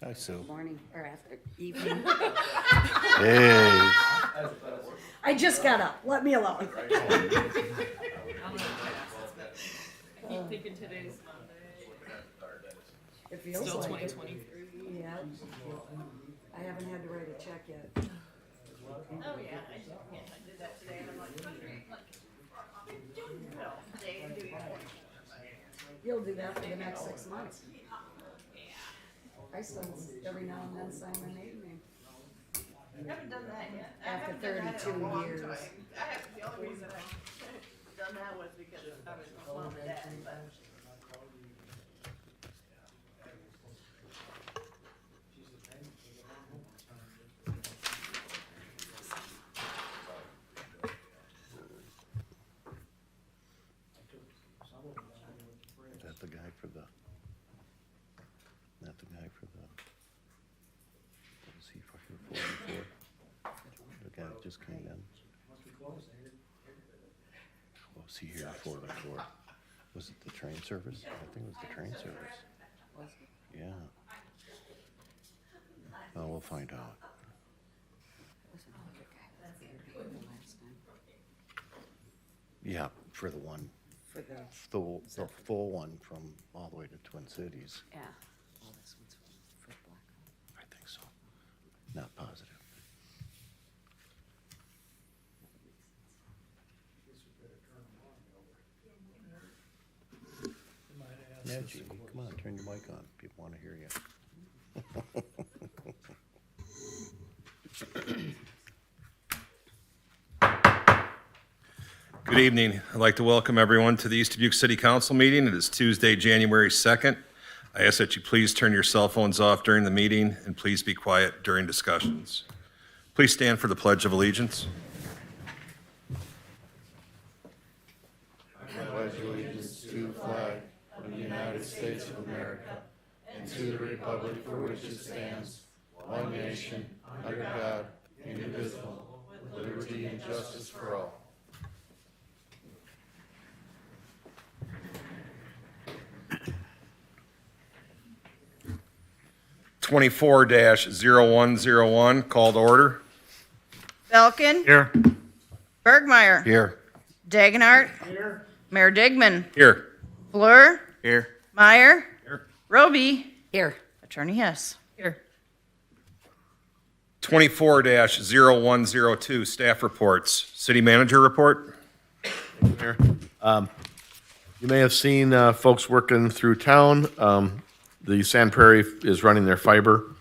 Hi, Sue. Morning or after evening. Hey. I just got up. Let me alone. I keep thinking today's Monday. It feels Still like it. 2023. Yeah. I haven't had to write a check yet. Oh yeah, I did that today, and I'm like, I've been doing it all day and doing it. You'll do that for the next 6 months. I still every now and then sign my maiden name. I haven't done that yet. I After haven't done that in a 32 long years. time. The only reason I've done that was because I was with mom and dad, but. Is that the guy for the, not the guy for the, what was he for here for before? The guy that just came in? What was he here for before? Was it the train service? I think it was the train service. Was it? Yeah. Oh, we'll find out. Was it not the guy that was here the last time? Yeah, for the one, For the, the full one from all the way to Twin Cities. yeah. Oh, this one's for Blackhawk. I think so. Not positive. Yeah, Jeannie, come on, turn your mic on. People want to hear you. Good evening. I'd like to welcome everyone to the East Dubuque City Council meeting. It is Tuesday, January 2nd. I ask that you please turn your cell phones off during the meeting and please be quiet during discussions. Please stand for the Pledge of Allegiance. Pledge allegiance to the flag of the United States of America and to the republic for which it stands, one nation, under God, indivisible, with liberty and justice for all. Twenty-four 0101 called order. Belkin. Here. Bergmeyer. Here. Dagenhart. Here. Mayor Digman. Here. Fleur. Here. Meyer. Here. Roby. Here. Attorney Hess. Here. 24-0102 staff reports. City manager report. Mayor. You may have seen folks working through town. The Sand Prairie is running their fiber.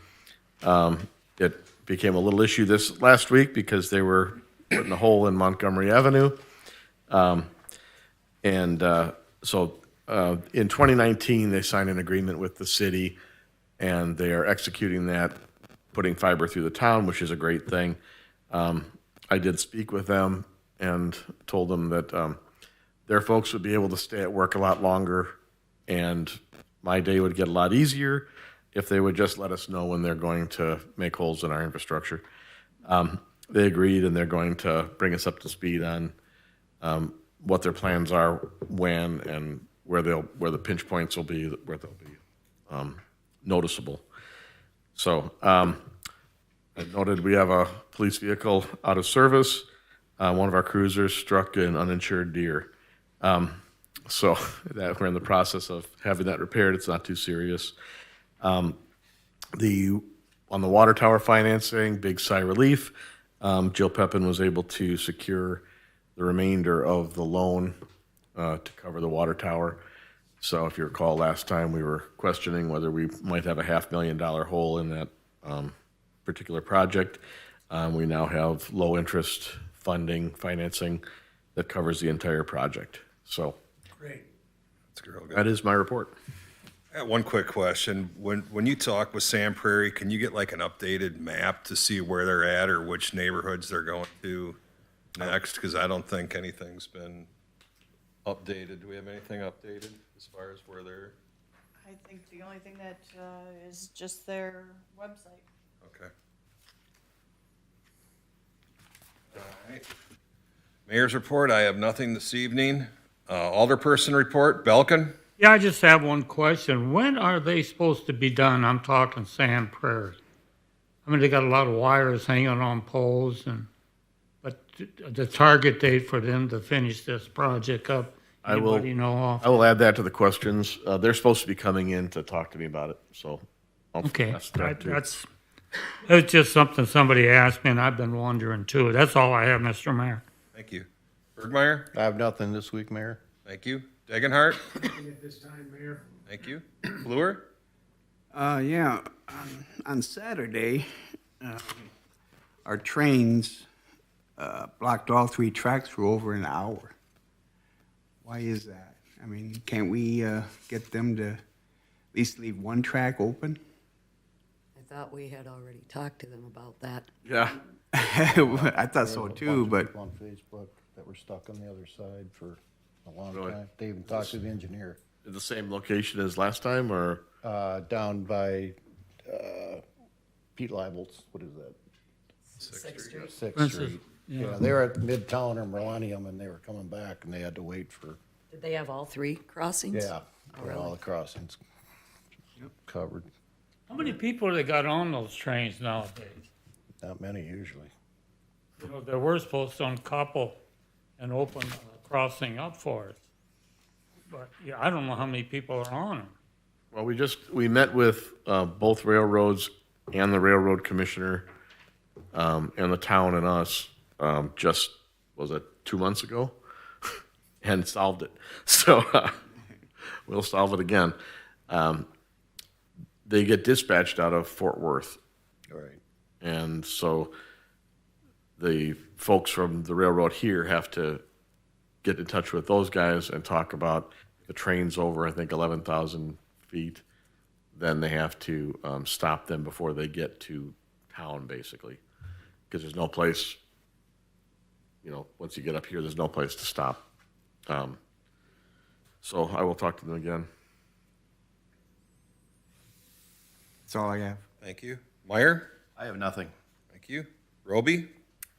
It became a little issue this last week because they were putting a hole in Montgomery Avenue. So in 2019, they signed an agreement with the city, and they are executing that, putting fiber through the town, which is a great thing. I did speak with them and told them that their folks would be able to stay at work a lot longer, and my day would get a lot easier if they would just let us know when they're going to make holes in our infrastructure. They agreed, and they're going to bring us up to speed on what their plans are, when, and where the pinch points will be, where they'll be noticeable. So I noted we have a police vehicle out of service. One of our cruisers struck an uninsured deer. So that we're in the process of having that repaired. It's not too serious. On the water tower financing, big sigh relief. Jill Pepin was able to secure the remainder of the loan to cover the water tower. So if you recall, last time we were questioning whether we might have a $500,000 hole in that particular project. We now have low interest financing that covers the entire project. So That's real good. that is my report. I got one quick question. When you talk with Sand Prairie, can you get like an updated map to see where they're at or which neighborhoods they're going to next? Because I don't think anything's been updated. Do we have anything updated as far as where they're? I think the only thing that is just their website. Okay. All right. Mayor's report, I have nothing this evening. Alderperson report, Belkin? Yeah, I just have one question. When are they supposed to be done? I'm talking Sand Prairie. I mean, they got a lot of wires hanging on poles but the target date for them to finish this project up, I will- anybody know off? I will add that to the questions. They're supposed to be coming in to talk to me about it, so. I'll Okay, ask that too. it's just something somebody asked me and I've been wondering too. That's all I have, Mr. Mayor. Thank you. Bergmeyer? I have nothing this week, Mayor. Thank you. Degenhardt? At this time, Mayor. Thank you. Bluer? Yeah, on Saturday, our trains blocked all 3 tracks for over an hour. Why is that? I mean, can't we get them to at least leave one track open? I thought we had already talked to them about that. Yeah. I thought so too, but On Facebook that were stuck on the other side for a long Really? time. They even talked to the engineer, The same location as last time, or? down by, Pete Leibel's, what is that? Sixth Street. Sixth Princess, Street. yeah. Yeah, they were at Midtown or Millennium and they were coming back and they had to wait for, Did they have all 3 crossings? yeah, for all the crossings covered. How many people they got on those trains nowadays? Not many usually. You know, they were supposed to uncouple and open a crossing up for us. But, yeah, I don't know how many people are on them. Well, we met with both railroads and the railroad commissioner and the town and us just, was it 2 months ago? And solved it. So we'll solve it again. They get dispatched out of Fort Worth. Right. And so the folks from the railroad here have to get in touch with those guys and talk about the trains over, I think, 11,000 feet. Then they have to stop them before they get to town, basically. Because there's no place, once you get up here, there's no place to stop. So I will talk to them again. that's all I have. Thank you. Meyer? I have nothing. Thank you. Roby?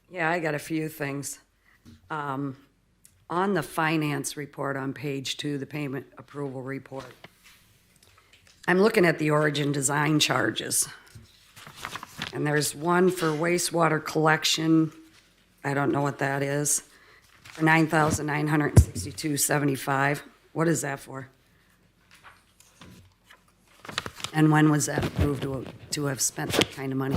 Yeah, I got a few things. On the finance report on page 2, the payment approval report, I'm looking at the origin design charges. And there's one for wastewater collection, I don't know what that is, for $9,962.75. What is that for? And when was that approved to have spent that kind of money?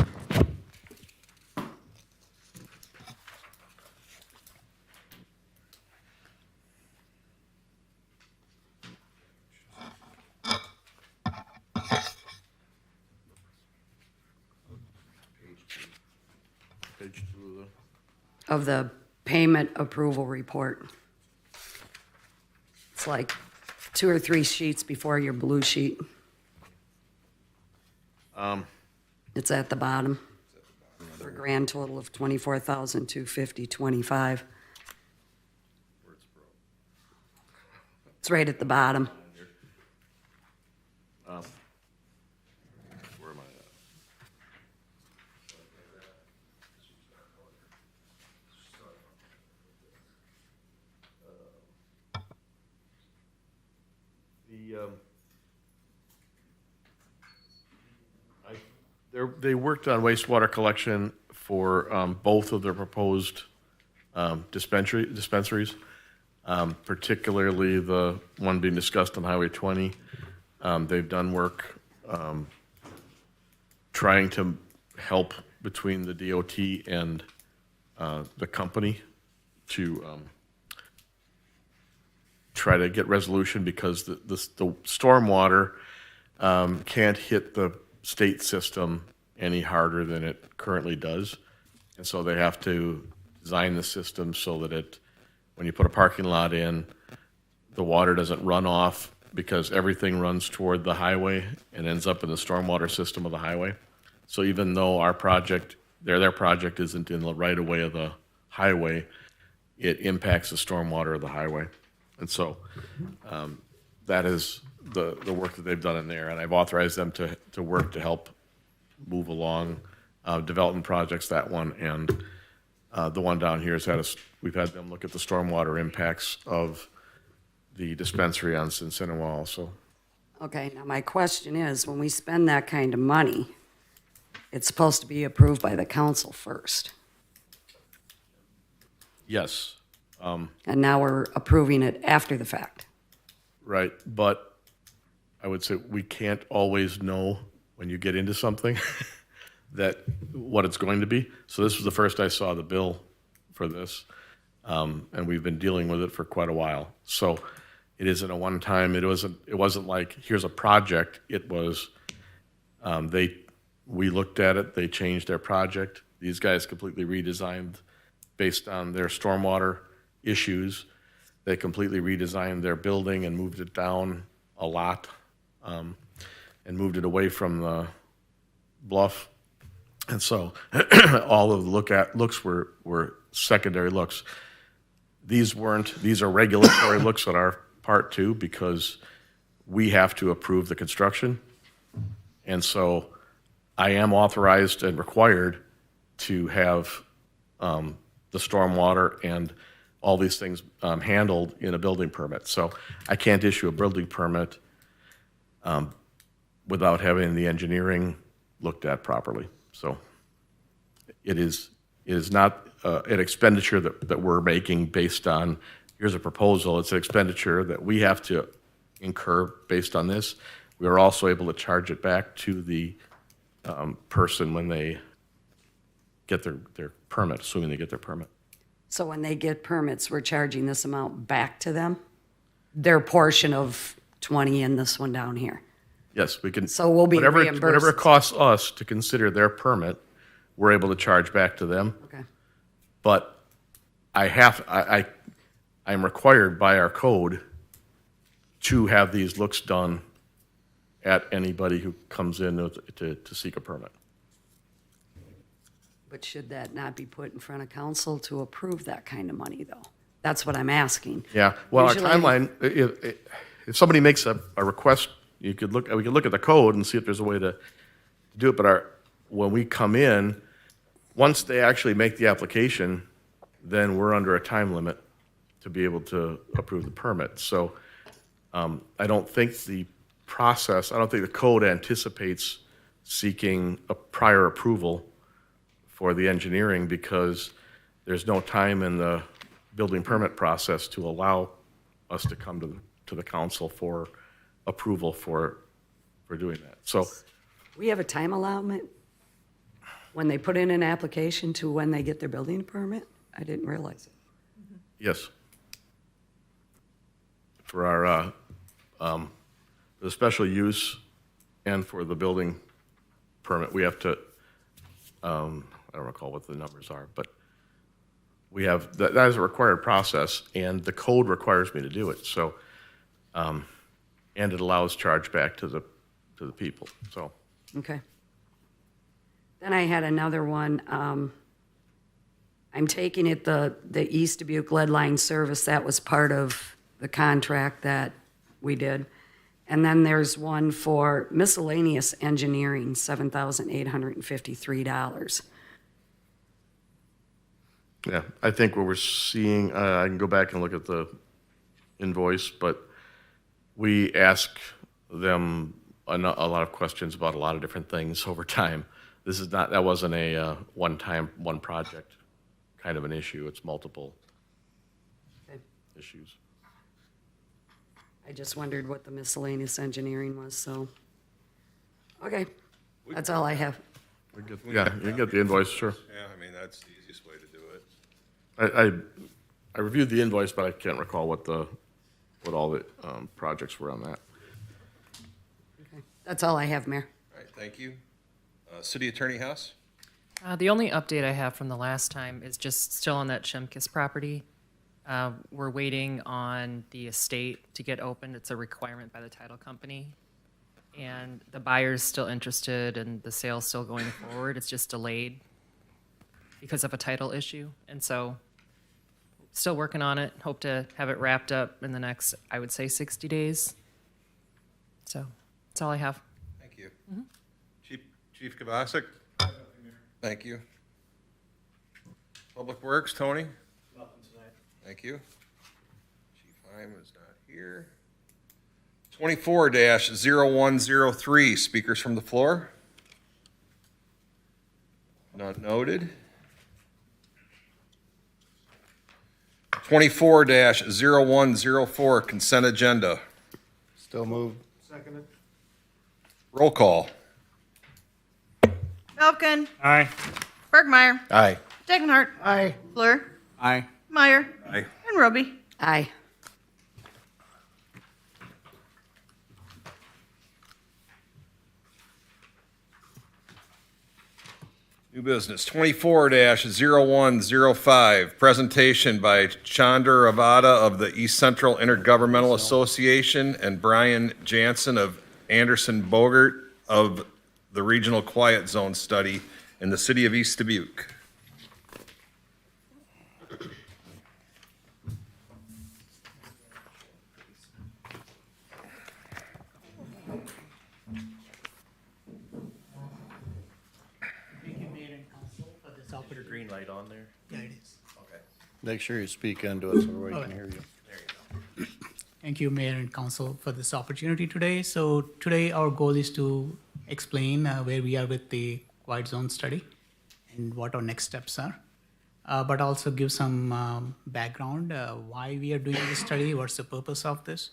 Page 2 Of the payment approval report. It's like 2 or 3 sheets before your blue sheet. It's at the bottom. For a grand total of $24,250.25. It's right at the bottom. Where am I at? They worked on wastewater collection for both of their proposed dispensaries, particularly the one being discussed on Highway 20. They've done work trying to help between the DOT and the company to try to get resolution because the stormwater can't hit the state system any harder than it currently does. And so they have to design the system so that when you put a parking lot in, the water doesn't run off because everything runs toward the highway and ends up in the stormwater system of the highway. So even though our project, their project isn't in the right of way of the highway, it impacts the stormwater of the highway. And so that is the work that they've done in there. And I've authorized them to work to help move along development projects, that one. And the one down here we've had them look at the stormwater impacts of the dispensary on Cincinnati also. Okay, now my question is, when we spend that kind of money, it's supposed to be approved by the council first. Yes, And now we're approving it after the fact. right, but I would say we can't always know when you get into something that, what it's going to be. So this was the first I saw the bill for this, and we've been dealing with it for quite a while. So it isn't a one-time, it wasn't like, here's a project. It was, we looked at it, they changed their project. These guys completely redesigned based on their stormwater issues. They completely redesigned their building and moved it down a lot, and moved it away from the bluff. And so all of the looks were secondary looks. These are regulatory looks on our part too, because we have to approve the construction. And so I am authorized and required to have the stormwater and all these things handled in a building permit. So I can't issue a building permit without having the engineering looked at properly. So it is not an expenditure that we're making based on, here's a proposal. It's an expenditure that we have to incur based on this. We are also able to charge it back to the person when they get their permit, assuming they get their permit. So when they get permits, we're charging this amount back to them? Their portion of 20 and this one down here. Yes, we can. So we'll be Whatever reimbursed. it costs us to consider their permit, we're able to charge back to them. Okay. But I'm required by our code to have these looks done at anybody who comes in to seek a permit. But should that not be put in front of council to approve that kind of money, though? That's what I'm asking. Yeah, well, Usually- our timeline, if somebody makes a request, we could look at the code and see if there's a way to do it, but when we come in, once they actually make the application, then we're under a time limit to be able to approve the permit. So I don't think the code anticipates seeking a prior approval for the engineering because there's no time in the building permit process to allow us to come to the council for approval for doing that. So, We have a time allowance when they put in an application to when they get their building permit? I didn't realize it. yes. For our, the special use and for the building permit, we have to, I don't recall what the numbers are, but we have, that is a required process, and the code requires me to do it, so, and it allows chargeback to the people, so. Okay. Then I had another one. I'm taking it the East Dubuque lead line service, that was part of the contract that we did. And then there's one for miscellaneous engineering, $7,853. Yeah, I think what we're seeing, I can go back and look at the invoice, but we ask them a lot of questions about a lot of different things over time. That wasn't a one-time, one project kind of an issue. It's multiple Okay. issues. I just wondered what the miscellaneous engineering was, so. Okay, that's all I have. Yeah, you can get the invoice, sure. Yeah, I mean, that's the easiest way to do it. I reviewed the invoice, but I can't recall what all the projects were on that. Okay. That's all I have, Mayor. All right, thank you. City Attorney House? The only update I have from the last time is just still on that Shimkus property. We're waiting on the estate to get opened. It's a requirement by the title company. And the buyer's still interested and the sale's still going forward. It's just delayed because of a title issue. And so still working on it. Hope to have it wrapped up in the next, I would say, 60 days. So that's all I have. Thank you. Chief Kavasik? Thank you. Public Works, Tony? Nothing tonight. Thank you. Chief Hyman is not here. 24-0103, speakers from the floor? Not noted. 24-0104, consent agenda. Still moved. Roll call. Falcon, Aye. Bergmeyer, Aye. Dagenhart. Aye. Fleur, Aye. Meyer, Aye. and Roby. Aye. New business, 24-0105, presentation by Chandra Avada of the East Central Intergovernmental Association and Brian Jansen of Anderson Bogert of the Regional Quiet Zone Study in the city of East Dubuque. I'll put a green light on there. Yeah, it is. Make sure you speak into it so everybody can hear you. Thank you, Mayor and Council, for this opportunity today. So today our goal is to explain where we are with the quiet zone study and what our next steps are, but also give some background why we are doing this study, what's the purpose of this.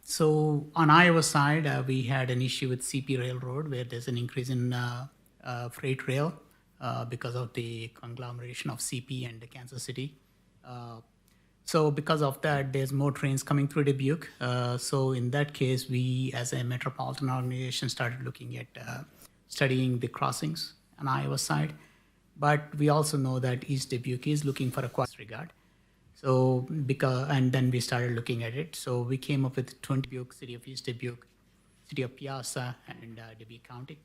So on Iowa side, we had an issue with CP Railroad where there's an increase in freight rail because of the conglomeration of CP and Kansas City. So because of that, there's more trains coming through Dubuque. So in that case, we as a metropolitan organization started looking at studying the crossings on Iowa side. But we also know that East Dubuque is looking for a quiet regard. So and then we started looking at it. So we came up with 20 Dubuque, City of East Dubuque, City of Piasa, and Dubuque County.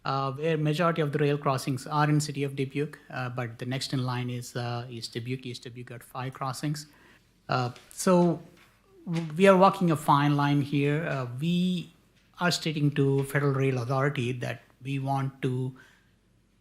Where majority of the rail crossings are in City of Dubuque, but the next in line is East Dubuque. East Dubuque got 5 crossings. So we are walking a fine line here. We are stating to Federal Rail Authority that we want to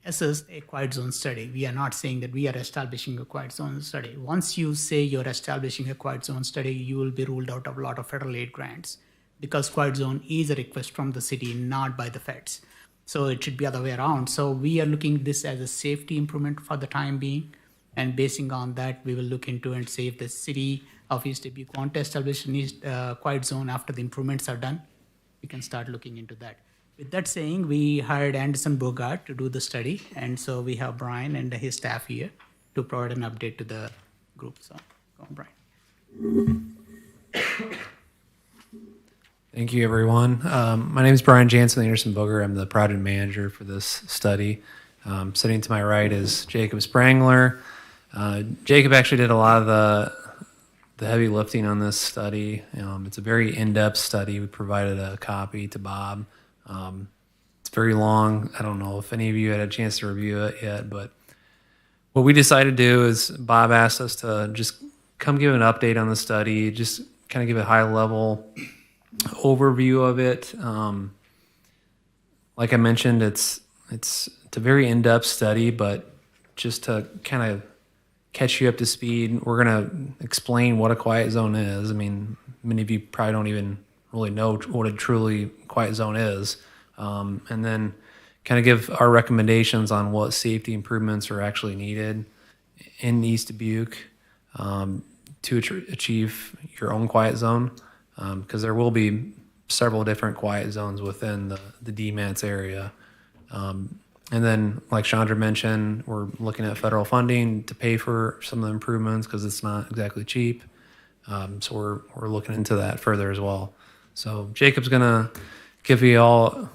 assess a quiet zone study. We are not saying that we are establishing a quiet zone study. Once you say you're establishing a quiet zone study, you will be ruled out of a lot of federal aid grants because quiet zone is a request from the city, not by the feds. So it should be other way around. So we are looking at this as a safety improvement for the time being. And basing on that, we will look into and say if the city of East Dubuque want to establish a quiet zone after the improvements are done, we can start looking into that. With that saying, we hired Anderson Bogart to do the study. And so we have Brian and his staff here to provide an update to the group. So go on, Brian. Thank you, everyone. My name is Brian Jansen with Anderson Bogert. I'm the project manager for this study. Sitting to my right is Jacob Sprangler. Jacob actually did a lot of the heavy lifting on this study. It's a very in-depth study. We provided a copy to Bob. It's very long. I don't know if any of you had a chance to review it yet, but what we decided to do is Bob asked us to just come give an update on the study, just kind of give a high-level overview of it. Like I mentioned, it's a very in-depth study, but just to kind of catch you up to speed, we're going to explain what a quiet zone is. I mean, many of you probably don't even really know what a truly quiet zone is. And then kind of give our recommendations on what safety improvements are actually needed in East Dubuque to achieve your own quiet zone. Because there will be several different quiet zones within the DMATS area. And then, like Chandra mentioned, we're looking at federal funding to pay for some of the improvements because it's not exactly cheap. So we're looking into that further as well. So Jacob's going to give you all,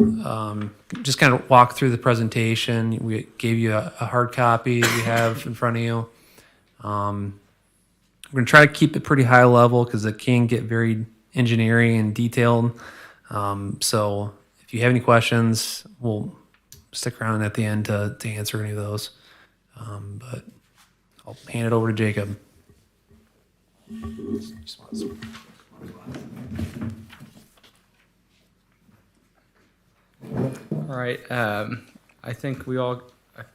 just kind of walk through the presentation. We gave you a hard copy that you have in front of you. We're going to try to keep it pretty high level because it can get very engineering and detailed. So if you have any questions, we'll stick around at the end to answer any of those. But I'll hand it over to Jacob. All right. I think we all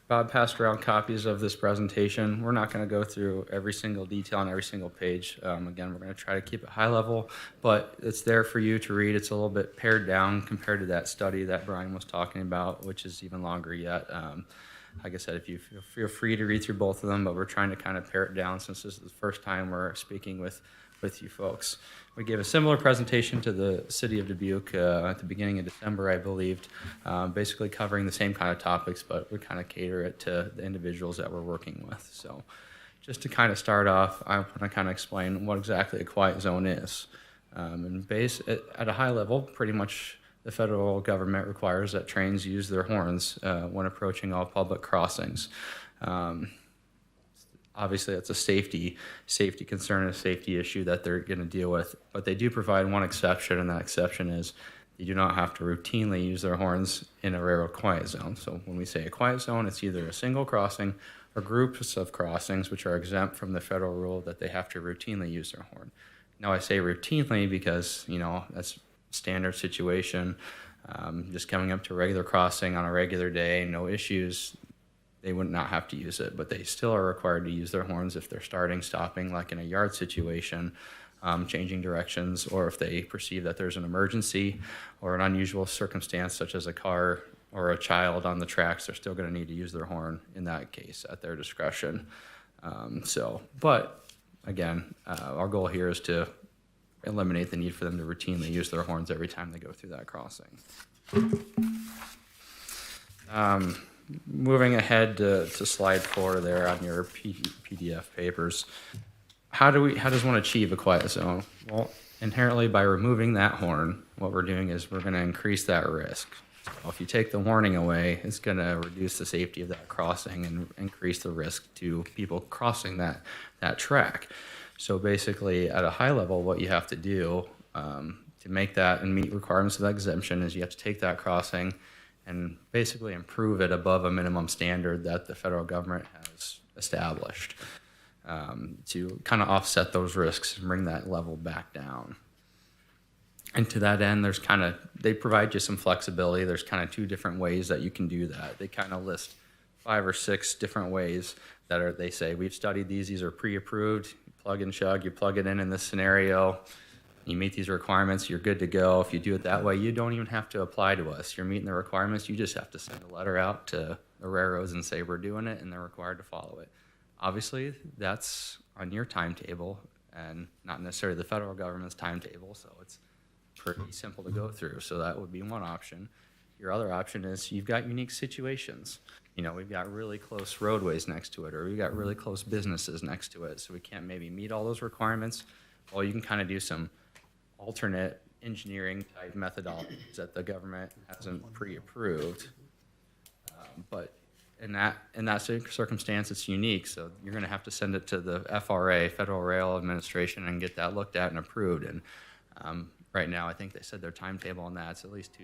Bob passed around copies of this presentation. We're not going to go through every single detail on every single page. Again, we're going to try to keep it high level, but it's there for you to read. It's a little bit pared down compared to that study that Brian was talking about, which is even longer yet. Like I said, if you feel free to read through both of them, but we're trying to kind of pare it down since this is the first time we're speaking with you folks. We gave a similar presentation to the city of Dubuque at the beginning of December, I believed, basically covering the same kind of topics, but we kind of cater it to the individuals that we're working with. So just to kind of start off, I want to kind of explain what exactly a quiet zone is. At a high level, pretty much the federal government requires that trains use their horns when approaching all public crossings. Obviously, that's a safety concern, a safety issue that they're going to deal with. But they do provide one exception, and that exception is they do not have to routinely use their horns in a railroad quiet zone. So when we say a quiet zone, it's either a single crossing or groups of crossings which are exempt from the federal rule that they have to routinely use their horn. Now, I say routinely because, that's a standard situation. Just coming up to a regular crossing on a regular day, no issues. They would not have to use it, but they still are required to use their horns if they're starting, stopping, like in a yard situation, changing directions, or if they perceive that there's an emergency or an unusual circumstance, such as a car or a child on the tracks, they're still going to need to use their horn in that case at their discretion. But again, our goal here is to eliminate the need for them to routinely use their horns every time they go through that crossing. Moving ahead to slide 4 there on your PDF papers. How does one achieve a quiet zone? Well, inherently by removing that horn, what we're doing is we're going to increase that risk. So if you take the warning away, it's going to reduce the safety of that crossing and increase the risk to people crossing that track. So basically, at a high level, what you have to do to make that and meet requirements of that exemption is you have to take that crossing and basically improve it above a minimum standard that the federal government has established to kind of offset those risks and bring that level back down. And to that end, they provide you some flexibility. There's kind of 2 different ways that you can do that. They kind of list 5 or 6 different ways they say, we've studied these are pre-approved, plug and chug, you plug it in this scenario, you meet these requirements, you're good to go. If you do it that way, you don't even have to apply to us. You're meeting the requirements, you just have to send a letter out to the railroads and say we're doing it, and they're required to follow it. Obviously, that's on your timetable and not necessarily the federal government's timetable, so it's pretty simple to go through. So that would be one option. Your other option is you've got unique situations. We've got really close roadways next to it, or we've got really close businesses next to it, so we can't maybe meet all those requirements. Well, you can kind of do some alternate engineering type methodologies that the government hasn't pre-approved. But in that circumstance, it's unique. So you're going to have to send it to the FRA, Federal Rail Administration, and get that looked at and approved. And right now, I think they said their timetable on that's at least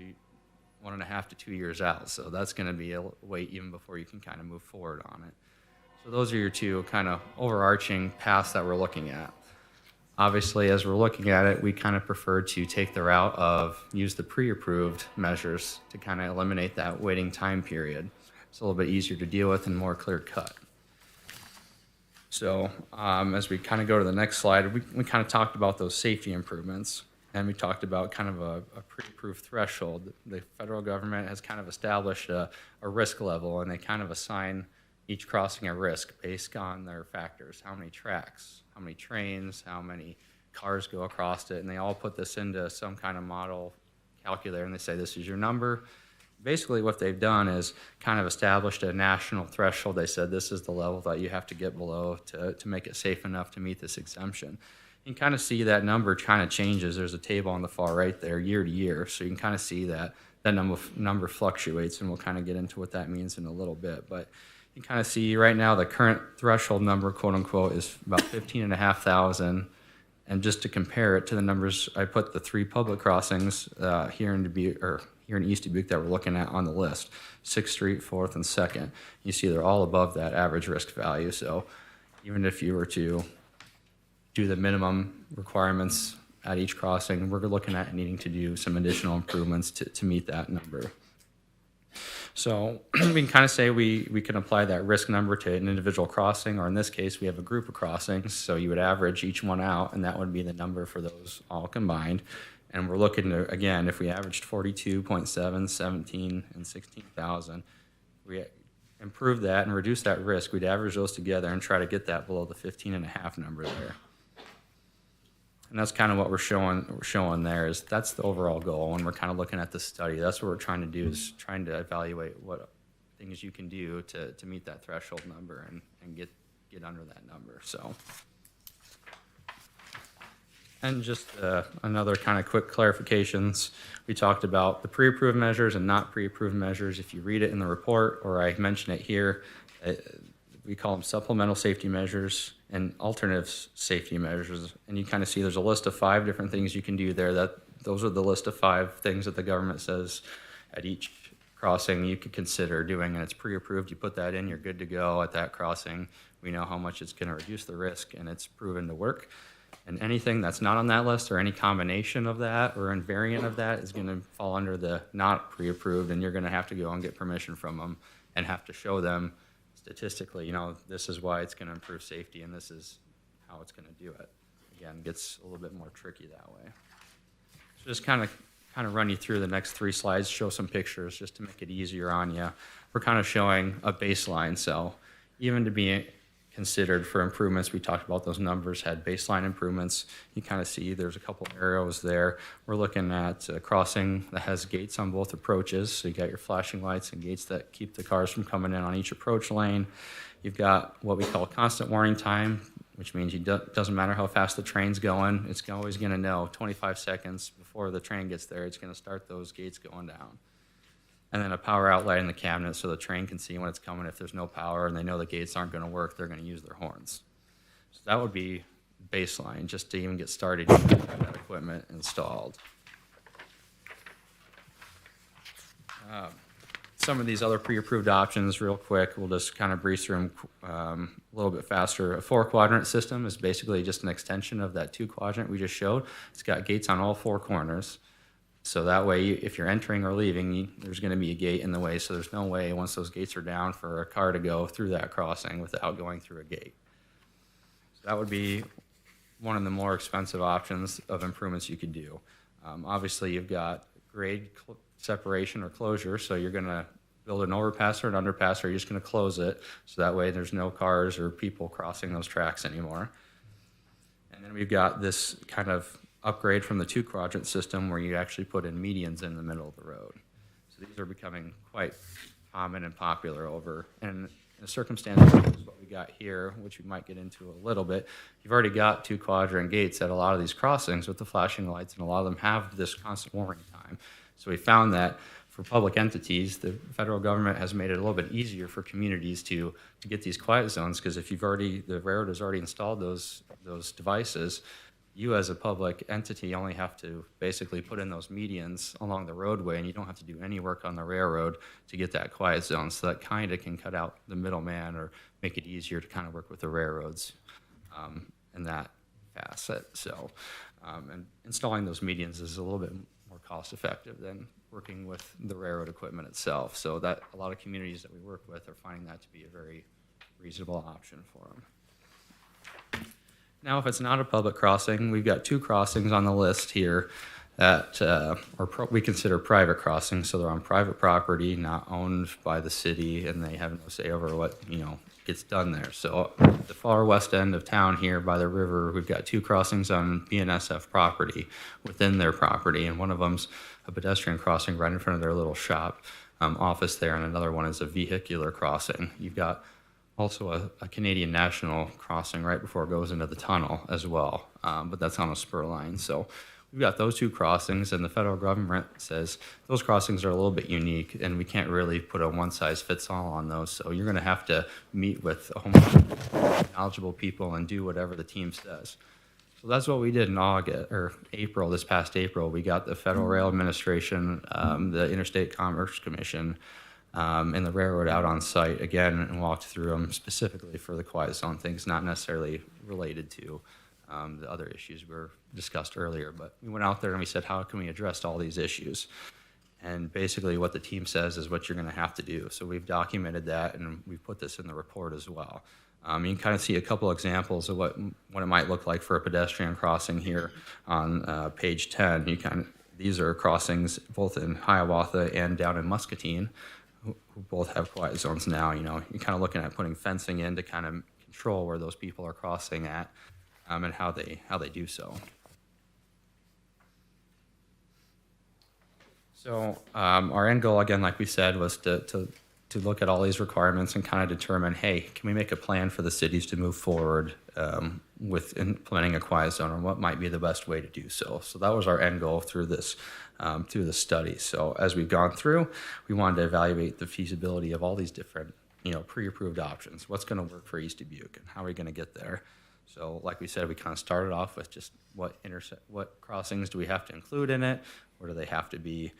1.5 to 2 years out. So that's going to be a wait even before you can kind of move forward on it. So those are your 2 kind of overarching paths that we're looking at. Obviously, as we're looking at it, we kind of prefer to take the route of use the pre-approved measures to kind of eliminate that waiting time period. It's a little bit easier to deal with and more clear cut. So as we kind of go to the next slide, we kind of talked about those safety improvements, and we talked about kind of a pre-approved threshold. The federal government has kind of established a risk level, and they kind of assign each crossing a risk based on their factors: how many tracks, how many trains, how many cars go across it, and they all put this into some kind of model calculator, and they say this is your number. Basically what they've done is kind of established a national threshold. They said this is the level that you have to get below to make it safe enough to meet this exemption. You can kind of see that number kind of changes. There's a table on the far right there year to year, so you can kind of see that number fluctuates, and we'll kind of get into what that means in a little bit. But you can kind of see right now the current threshold number, quote unquote, is about 15,500. And just to compare it to the numbers, I put the 3 public crossings here in East Dubuque that we're looking at on the list: 6th Street, 4th, and 2nd. You see they're all above that average risk value. So even if you were to do the minimum requirements at each crossing, we're looking at needing to do some additional improvements to meet that number. So we can kind of say we can apply that risk number to an individual crossing, or in this case, we have a group of crossings. So you would average each one out, and that would be the number for those all combined. And we're looking to, again, if we averaged 42.7, 17, and 16,000, we improve that and reduce that risk, we'd average those together and try to get that below the 15.5 number there. And that's kind of what we're showing there is that's the overall goal. When we're kind of looking at the study, that's what we're trying to do is trying to evaluate what things you can do to meet that threshold number and get under that number. So, and just another kind of quick clarifications. We talked about the pre-approved measures and not pre-approved measures. If you read it in the report, or I mention it here, we call them supplemental safety measures and alternative safety measures. And you kind of see there's a list of 5 different things you can do there. Those are the list of 5 things that the government says at each crossing you could consider doing, and it's pre-approved. You put that in, you're good to go at that crossing. We know how much it's going to reduce the risk, and it's proven to work. And anything that's not on that list or any combination of that or invariant of that is going to fall under the not pre-approved, and you're going to have to go and get permission from them and have to show them statistically, you know, this is why it's going to improve safety and this is how it's going to do it. Again, gets a little bit more tricky that way. So just kind of run you through the next 3 slides, show some pictures just to make it easier on you. We're kind of showing a baseline, so even to be considered for improvements, we talked about those numbers had baseline improvements. You kind of see there's a couple arrows there. We're looking at a crossing that has gates on both approaches. So you got your flashing lights and gates that keep the cars from coming in on each approach lane. You've got what we call constant warning time, which means it doesn't matter how fast the train's going, it's always going to know 25 seconds before the train gets there, it's going to start those gates going down. And then a power outlet in the cabinet so the train can see when it's coming. If there's no power and they know the gates aren't going to work, they're going to use their horns. So that would be baseline just to even get started and get that equipment installed. Some of these other pre-approved options real quick, we'll just kind of breeze through them a little bit faster. A 4-quadrant system is basically just an extension of that 2-quadrant we just showed. It's got gates on all 4 corners. So that way, if you're entering or leaving, there's going to be a gate in the way. So there's no way, once those gates are down, for a car to go through that crossing without going through a gate. So that would be one of the more expensive options of improvements you could do. Obviously, you've got grade separation or closure. So you're going to build an overpass or an underpass, or you're just going to close it. So that way, there's no cars or people crossing those tracks anymore. And then we've got this kind of upgrade from the 2-quadrant system where you actually put in medians in the middle of the road. So these are becoming quite common and popular over, and in a circumstance like what we got here, which we might get into a little bit, you've already got 2-quadrant gates at a lot of these crossings with the flashing lights, and a lot of them have this constant warning time. So we found that for public entities, the federal government has made it a little bit easier for communities to get these quiet zones, because if the railroad has already installed those devices, you as a public entity only have to basically put in those medians along the roadway, and you don't have to do any work on the railroad to get that quiet zone. So that kind of can cut out the middleman or make it easier to kind of work with the railroads in that facet. So, and installing those medians is a little bit more cost effective than working with the railroad equipment itself. So that a lot of communities that we work with are finding that to be a very reasonable option for them. Now, if it's not a public crossing, we've got 2 crossings on the list here that we consider private crossings. So they're on private property, not owned by the city, and they have no say over what, gets done there. So at the far west end of town here by the river, we've got 2 crossings on BNSF property within their property, and one of them's a pedestrian crossing right in front of their little shop office there, and another one is a vehicular crossing. You've got also a Canadian National crossing right before it goes into the tunnel as well, but that's on a spur line. So we've got those 2 crossings, and the federal government says those crossings are a little bit unique, and we can't really put a one-size-fits-all on those. So you're going to have to meet with a whole bunch of knowledgeable people and do whatever the team says. So that's what we did in April, this past April. We got the Federal Rail Administration, the Interstate Commerce Commission, and the railroad out on site again and walked through them specifically for the quiet zone things, not necessarily related to the other issues we were discussed earlier. But we went out there and we said, how can we address all these issues? And basically what the team says is what you're going to have to do. So we've documented that, and we've put this in the report as well. You can kind of see a couple examples of what it might look like for a pedestrian crossing here on page 10. These are crossings both in Hiawatha and down in Muscatine, who both have quiet zones now. You're kind of looking at putting fencing in to kind of control where those people are crossing at, and how they do so. So our end goal, again, like we said, was to look at all these requirements and kind of determine, hey, can we make a plan for the cities to move forward with implementing a quiet zone, and what might be the best way to do so. So that was our end goal through this study. So as we've gone through, we wanted to evaluate the feasibility of all these different, pre-approved options. What's going to work for East Dubuque, and how are we going to get there? So like we said, we kind of started off with just what crossings do we have to include in it? Where do they have to be?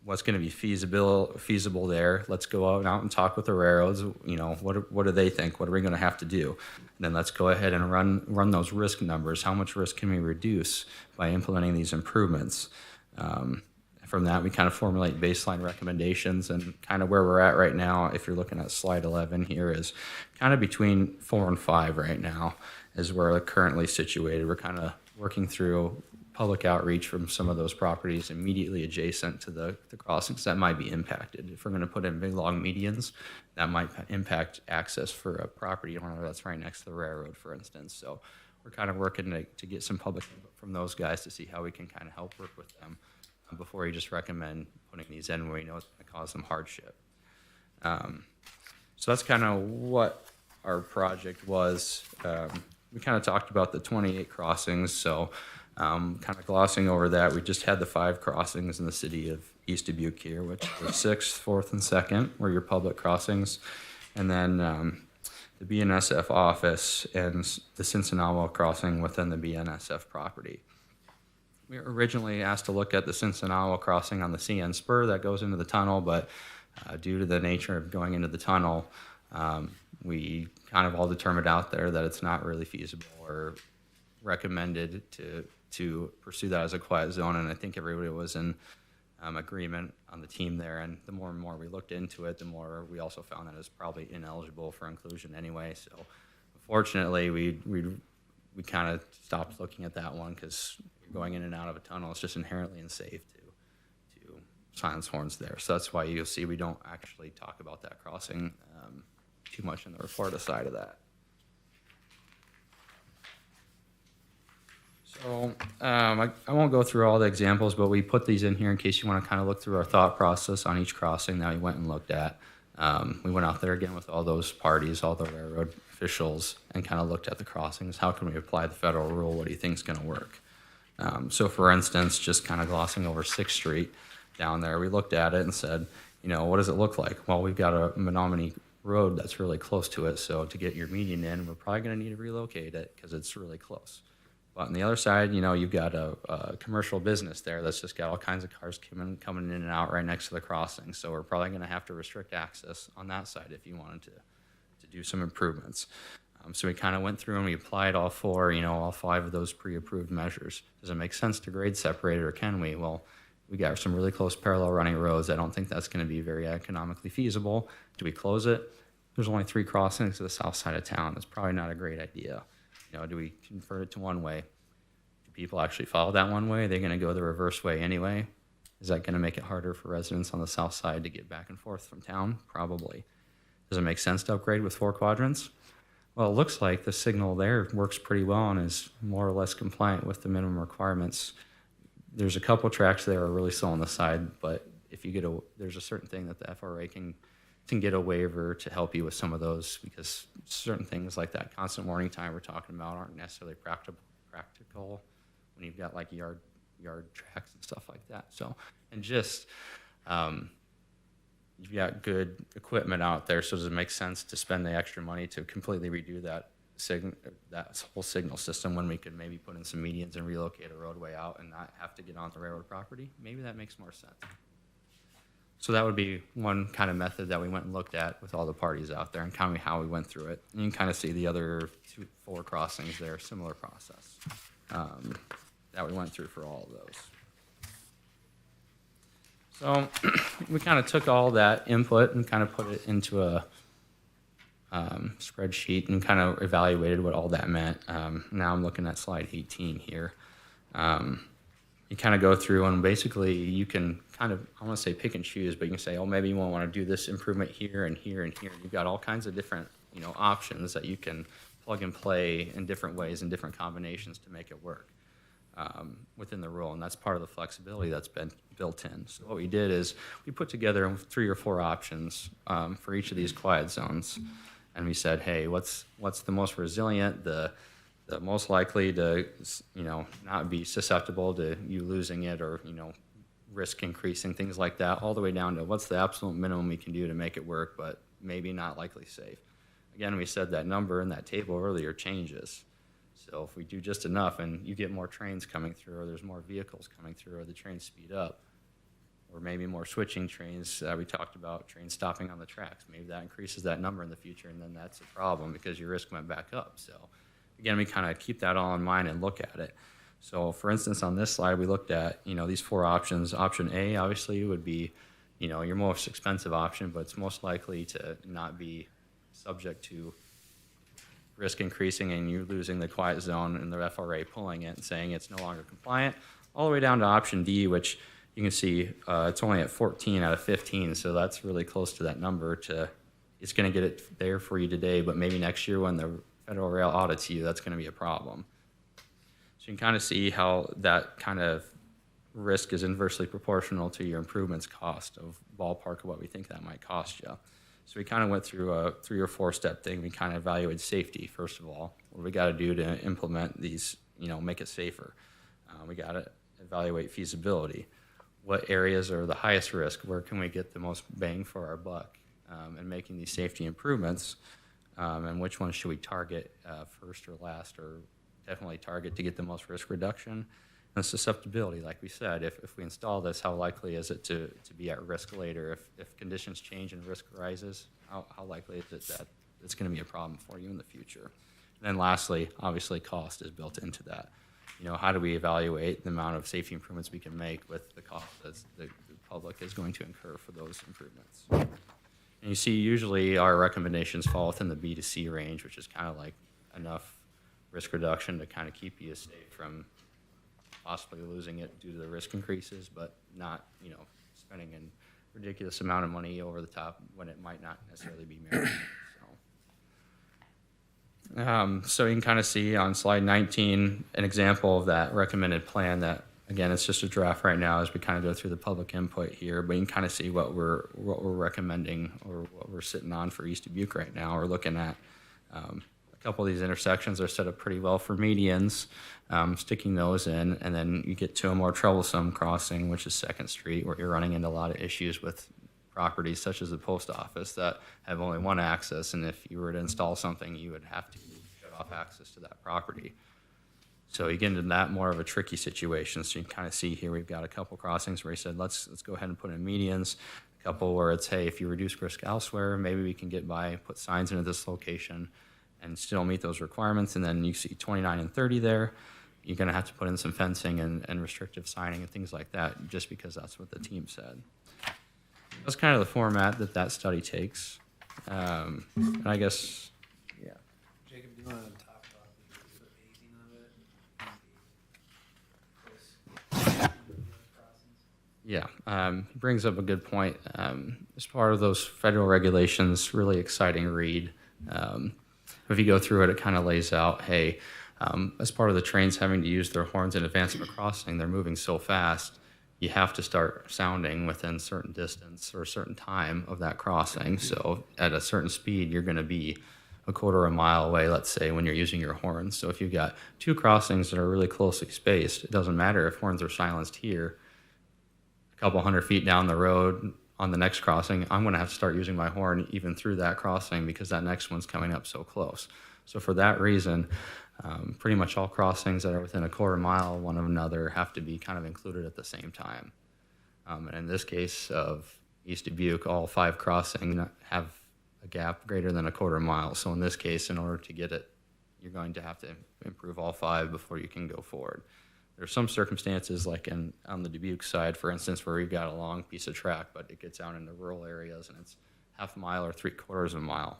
What's going to be feasible there? Let's go out and talk with the railroads. What do they think? What are we going to have to do? And then let's go ahead and run those risk numbers. How much risk can we reduce by implementing these improvements? From that, we kind of formulate baseline recommendations, and kind of where we're at right now, if you're looking at slide 11 here, is kind of between 4 and 5 right now is where we're currently situated. We're kind of working through public outreach from some of those properties immediately adjacent to the crossings that might be impacted. If we're going to put in big long medians, that might impact access for a property owner that's right next to the railroad, for instance. So we're kind of working to get some public input from those guys to see how we can kind of help work with them before you just recommend putting these in where you know it's going to cause them hardship. So that's kind of what our project was. We kind of talked about the 28 crossings, so kind of glossing over that, we just had the 5 crossings in the city of East Dubuque here, which were 6th, 4th, and 2nd were your public crossings. And then the BNSF office and the Cincinnati crossing within the BNSF property. We were originally asked to look at the Cincinnati crossing on the CN spur that goes into the tunnel, but due to the nature of going into the tunnel, we kind of all determined out there that it's not really feasible or recommended to pursue that as a quiet zone. And I think everybody was in agreement on the team there. And the more and more we looked into it, the more we also found that it was probably ineligible for inclusion anyway. So unfortunately, we kind of stopped looking at that one, because going in and out of a tunnel, it's just inherently unsafe to silence horns there. So that's why you'll see we don't actually talk about that crossing too much in the report aside of that. So I won't go through all the examples, but we put these in here in case you want to kind of look through our thought process on each crossing that we went and looked at. We went out there again with all those parties, all the railroad officials, and kind of looked at the crossings. How can we apply the federal rule? What do you think is going to work? So for instance, just kind of glossing over 6th Street down there, we looked at it and said, what does it look like? Well, we've got a Menominee Road that's really close to it, so to get your median in, we're probably going to need to relocate it because it's really close. But on the other side, you've got a commercial business there that's just got all kinds of cars coming in and out right next to the crossing. So we're probably going to have to restrict access on that side if you wanted to do some improvements. So we kind of went through and we applied all 5 of those pre-approved measures. Does it make sense to grade separate it, or can we? Well, we got some really close parallel running roads. I don't think that's going to be very economically feasible. Do we close it? There's only 3 crossings to the south side of town. That's probably not a great idea. Do we convert it to one way? Do people actually follow that one way? Are they going to go the reverse way anyway? Is that going to make it harder for residents on the south side to get back and forth from town? Probably. Does it make sense to upgrade with 4 quadrants? Well, it looks like the signal there works pretty well and is more or less compliant with the minimum requirements. There's a couple tracks there are really slow on the side, but if you get there's a certain thing that the FRA can get a waiver to help you with some of those, because certain things like that constant warning time we're talking about aren't necessarily practical when you've got like yard tracks and stuff like that. So, and just you've got good equipment out there, so does it make sense to spend the extra money to completely redo that whole signal system when we could maybe put in some medians and relocate a roadway out and not have to get on the railroad property? Maybe that makes more sense. So that would be one kind of method that we went and looked at with all the parties out there, and kind of how we went through it. And you can kind of see the other 4 crossings there, similar process that we went through for all of those. So we kind of took all that input and kind of put it into a spreadsheet and kind of evaluated what all that meant. Now I'm looking at slide 18 here. You kind of go through and basically you can kind of, I want to say pick and choose, but you can say, oh, maybe you want to do this improvement here and here and here. You've got all kinds of different, options that you can plug and play in different ways and different combinations to make it work within the rule. And that's part of the flexibility that's been built in. So what we did is we put together 3 or 4 options for each of these quiet zones. And we said, hey, what's the most resilient, the most likely to, not be susceptible to you losing it or, risk increasing, things like that, all the way down to what's the absolute minimum we can do to make it work, but maybe not likely safe. Again, we said that number in that table earlier changes. So if we do just enough and you get more trains coming through or there's more vehicles coming through or the trains speed up, or maybe more switching trains, we talked about trains stopping on the tracks. Maybe that increases that number in the future, and then that's a problem because your risk went back up. So again, we kind of keep that all in mind and look at it. So for instance, on this slide, we looked at, these 4 options. Option A, obviously, would be, your most expensive option, but it's most likely to not be subject to risk increasing and you losing the quiet zone and the FRA pulling it and saying it's no longer compliant, all the way down to option D, which you can see it's only at 14 out of 15, so that's really close to that number. It's going to get it there for you today, but maybe next year when the Federal Rail audits you, that's going to be a problem. So you can kind of see how that kind of risk is inversely proportional to your improvements cost of ballpark of what we think that might cost you. So we kind of went through a 3 or 4 step thing. We kind of evaluated safety, first of all. What do we got to do to implement these, make it safer? We got to evaluate feasibility. What areas are the highest risk? Where can we get the most bang for our buck in making these safety improvements? And which ones should we target first or last, or definitely target to get the most risk reduction? And susceptibility, like we said, if we install this, how likely is it to be at risk later? If conditions change and risk rises, how likely is it that it's going to be a problem for you in the future? And then lastly, obviously cost is built into that. How do we evaluate the amount of safety improvements we can make with the cost that the public is going to incur for those improvements? And you see usually our recommendations fall within the B to C range, which is kind of like enough risk reduction to kind of keep you safe from possibly losing it due to the risk increases, but not, spending a ridiculous amount of money over the top when it might not necessarily be merited. So you can kind of see on slide 19 an example of that recommended plan that, again, it's just a draft right now as we kind of go through the public input here, but you can kind of see what we're recommending or what we're sitting on for East Dubuque right now. We're looking at a couple of these intersections are set up pretty well for medians, sticking those in, and then you get to a more troublesome crossing, which is 2nd Street, where you're running into a lot of issues with properties such as the post office that have only one access, and if you were to install something, you would have to shut off access to that property. So you get into that more of a tricky situation. So you can kind of see here we've got a couple crossings where he said, let's go ahead and put in medians. A couple where it's, hey, if you reduce risk elsewhere, maybe we can get by, put signs into this location and still meet those requirements. And then you see 29 and 30 there. You're going to have to put in some fencing and restrictive signing and things like that, just because that's what the team said. That's kind of the format that study takes. And I guess, yeah. Jacob, do you want to talk about the phasing of it? Yeah, he brings up a good point. As part of those federal regulations, really exciting read. If you go through it, it kind of lays out, hey, as part of the trains having to use their horns in advance of a crossing, they're moving so fast, you have to start sounding within a certain distance or a certain time of that crossing. So at a certain speed, you're going to be a quarter of a mile away, let's say, when you're using your horns. So if you've got 2 crossings that are really closely spaced, it doesn't matter if horns are silenced here. A couple hundred feet down the road on the next crossing, I'm going to have to start using my horn even through that crossing because that next one's coming up so close. So for that reason, pretty much all crossings that are within a quarter mile of one another have to be kind of included at the same time. And in this case of East Dubuque, all 5 crossings have a gap greater than a quarter mile. So in this case, in order to get it, you're going to have to improve all 5 before you can go forward. There's some circumstances like on the Dubuque side, for instance, where we've got a long piece of track, but it gets out into rural areas and it's half a mile or 3/4 of a mile.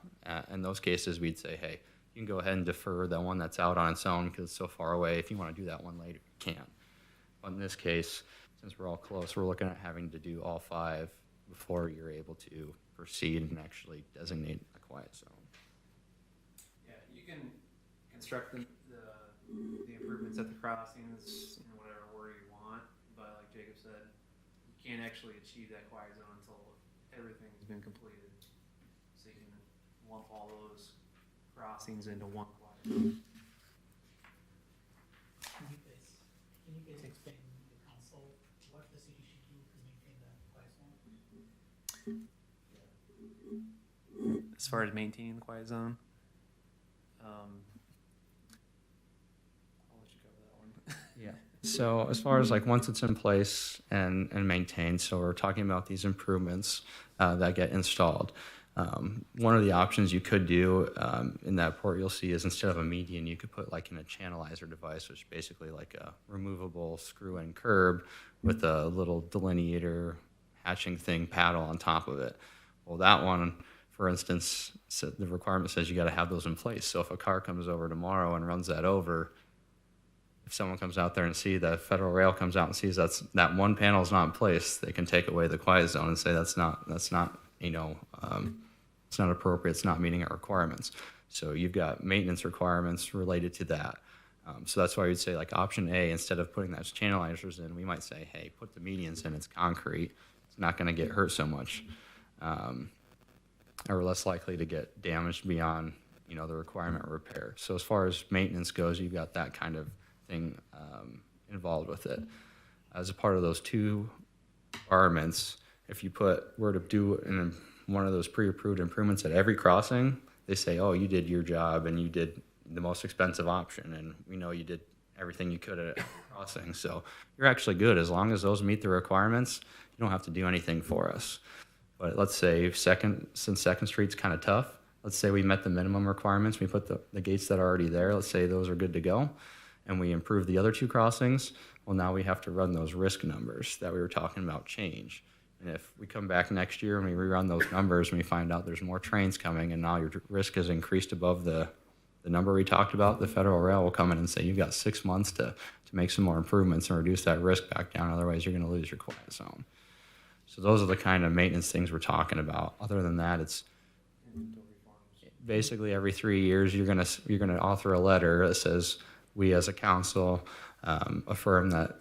In those cases, we'd say, hey, you can go ahead and defer the one that's out on its own because it's so far away. If you want to do that one later, you can. But in this case, since we're all close, we're looking at having to do all 5 before you're able to proceed and actually designate a quiet zone. Yeah, you can construct the improvements at the crossings in whatever order you want, but like Jacob said, you can't actually achieve that quiet zone until everything's been completed. So you can lump all those crossings into one quiet zone. Can you guys explain to the council what the city should do to maintain the quiet zone? As far as maintaining the quiet zone, I'll let you cover that one. Yeah. So as far as like once it's in place and maintained, so we're talking about these improvements that get installed. One of the options you could do in that port you'll see is instead of a median, you could put like in a channelizer device, which is basically like a removable screw-in curb with a little delineator hatching thing paddle on top of it. Well, that one, for instance, so the requirement says you got to have those in place. So if a car comes over tomorrow and runs that over, if someone comes out there and see that Federal Rail comes out and sees that one panel is not in place, they can take away the quiet zone and say that's not it's not appropriate, it's not meeting our requirements. So you've got maintenance requirements related to that. So that's why we'd say like option A, instead of putting those channelizers in, we might say, hey, put the medians in, it's concrete, it's not going to get hurt so much, or less likely to get damaged beyond the requirement of repair. So as far as maintenance goes, you've got that kind of thing involved with it. As a part of those 2 requirements, if you were to do one of those pre-approved improvements at every crossing, they say, oh, you did your job and you did the most expensive option, and we know you did everything you could at every crossing. So you're actually good. As long as those meet the requirements, you don't have to do anything for us. But let's say since Second Street's kind of tough, let's say we met the minimum requirements, we put the gates that are already there, let's say those are good to go, and we improve the other 2 crossings, well, now we have to run those risk numbers that we were talking about change. And if we come back next year and we rerun those numbers and we find out there's more trains coming and now your risk has increased above the number we talked about, the Federal Rail will come in and say, you've got 6 months to make some more improvements and reduce that risk back down, otherwise you're going to lose your quiet zone. So those are the kind of maintenance things we're talking about. Other than that, it's basically every 3 years you're gonna author a letter that says, we as a council affirm that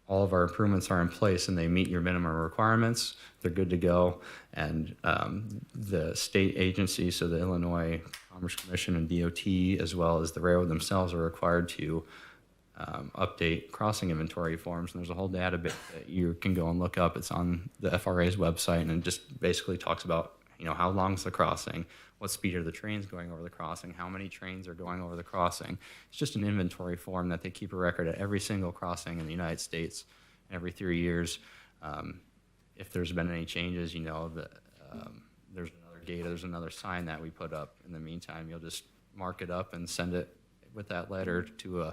all of our improvements are in place and they meet your minimum requirements, they're good to go, and the state agencies, so the Illinois Commerce Commission and DOT, as well as the railroad themselves, are required to update crossing inventory forms, and there's a whole database that you can go and look up. It's on the FRA's website, and it just basically talks about how long's the crossing, what speed are the trains going over the crossing, how many trains are going over the crossing. It's just an inventory form that they keep a record at every single crossing in the United States every 3 years. If there's been any changes, that there's another gate, there's another sign that we put up. In the meantime, you'll just mark it up and send it with that letter to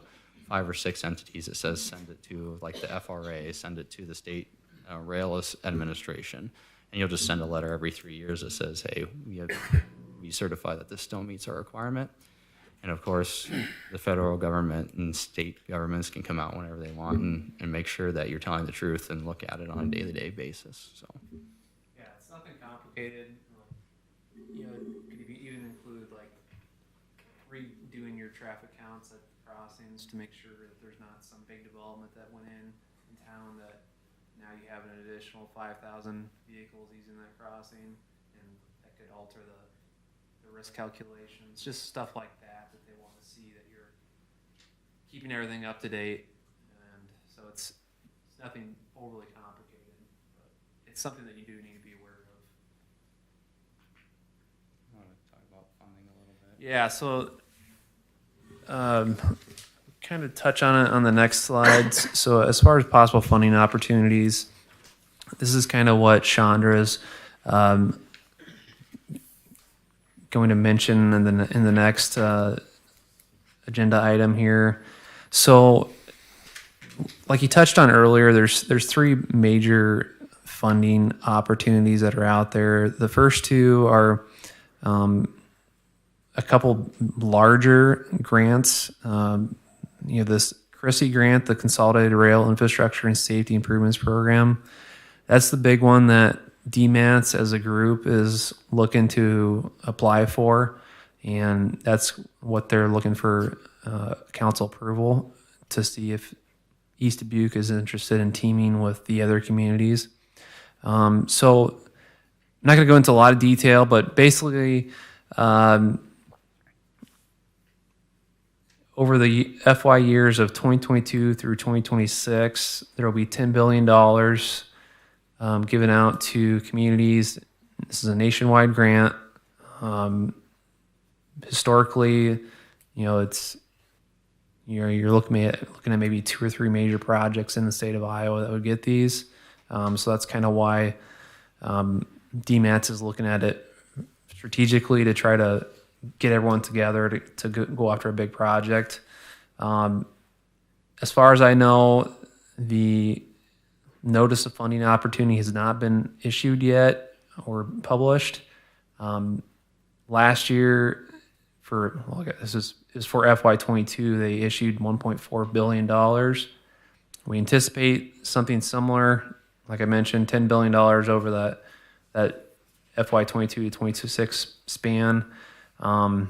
5 or 6 entities. It says send it to like the FRA, send it to the state rail administration, and you'll just send a letter every 3 years that says, hey, we certify that this still meets our requirement. And of course, the federal government and state governments can come out whenever they want and make sure that you're telling the truth and look at it on a day-to-day basis. So. Yeah, it's nothing complicated. It could even include like redoing your traffic counts at the crossings to make sure that there's not some big development that went in town that now you have an additional 5,000 vehicles using that crossing, and that could alter the risk calculations, just stuff like that they want to see that you're keeping everything up to date. And so it's nothing overly complicated, but it's something that you do need to be aware of. I want to talk about funding a little bit. Yeah, so kind of touch on it on the next slides. So as far as possible funding opportunities, this is kind of what Chandra's going to mention in the next agenda item here. So like you touched on earlier, there's three major funding opportunities that are out there. The first two are a couple larger grants. This CRISI grant, the Consolidated Rail Infrastructure and Safety Improvements Program. That's the big one that DMATS as a group is looking to apply for, and that's what they're looking for council approval to see if East Dubuque is interested in teaming with the other communities. So I'm not going to go into a lot of detail, but basically over the FY years of 2022 through 2026, there will be $10 billion given out to communities. This is a nationwide grant. Historically, it's you're looking at maybe 2 or 3 major projects in the state of Iowa that would get these. So that's kind of why DMATS is looking at it strategically to try to get everyone together to go after a big project. As far as I know, the notice of funding opportunity has not been issued yet or published. Last year, this is for FY22, they issued $1.4 billion. We anticipate something similar, like I mentioned, $10 billion over that FY22 to 26 span. I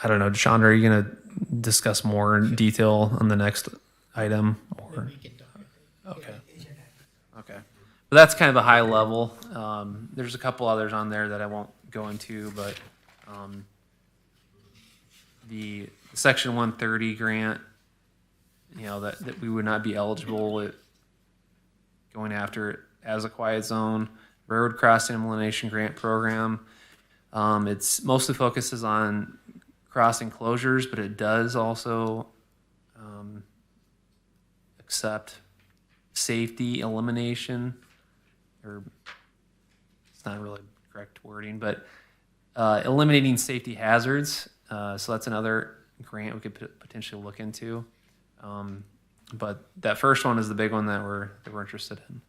don't know, Chandra, are you going to discuss more in detail on the next item? Or? Okay. But that's kind of the high level. There's a couple others on there that I won't go into, but the Section 130 grant, that we would not be eligible with going after it as a quiet zone. Railroad crossing elimination grant program. It's mostly focuses on crossing closures, but it does also accept safety elimination, or it's not really correct wording, but eliminating safety hazards. So that's another grant we could potentially look into. But that first one is the big one that we're interested in.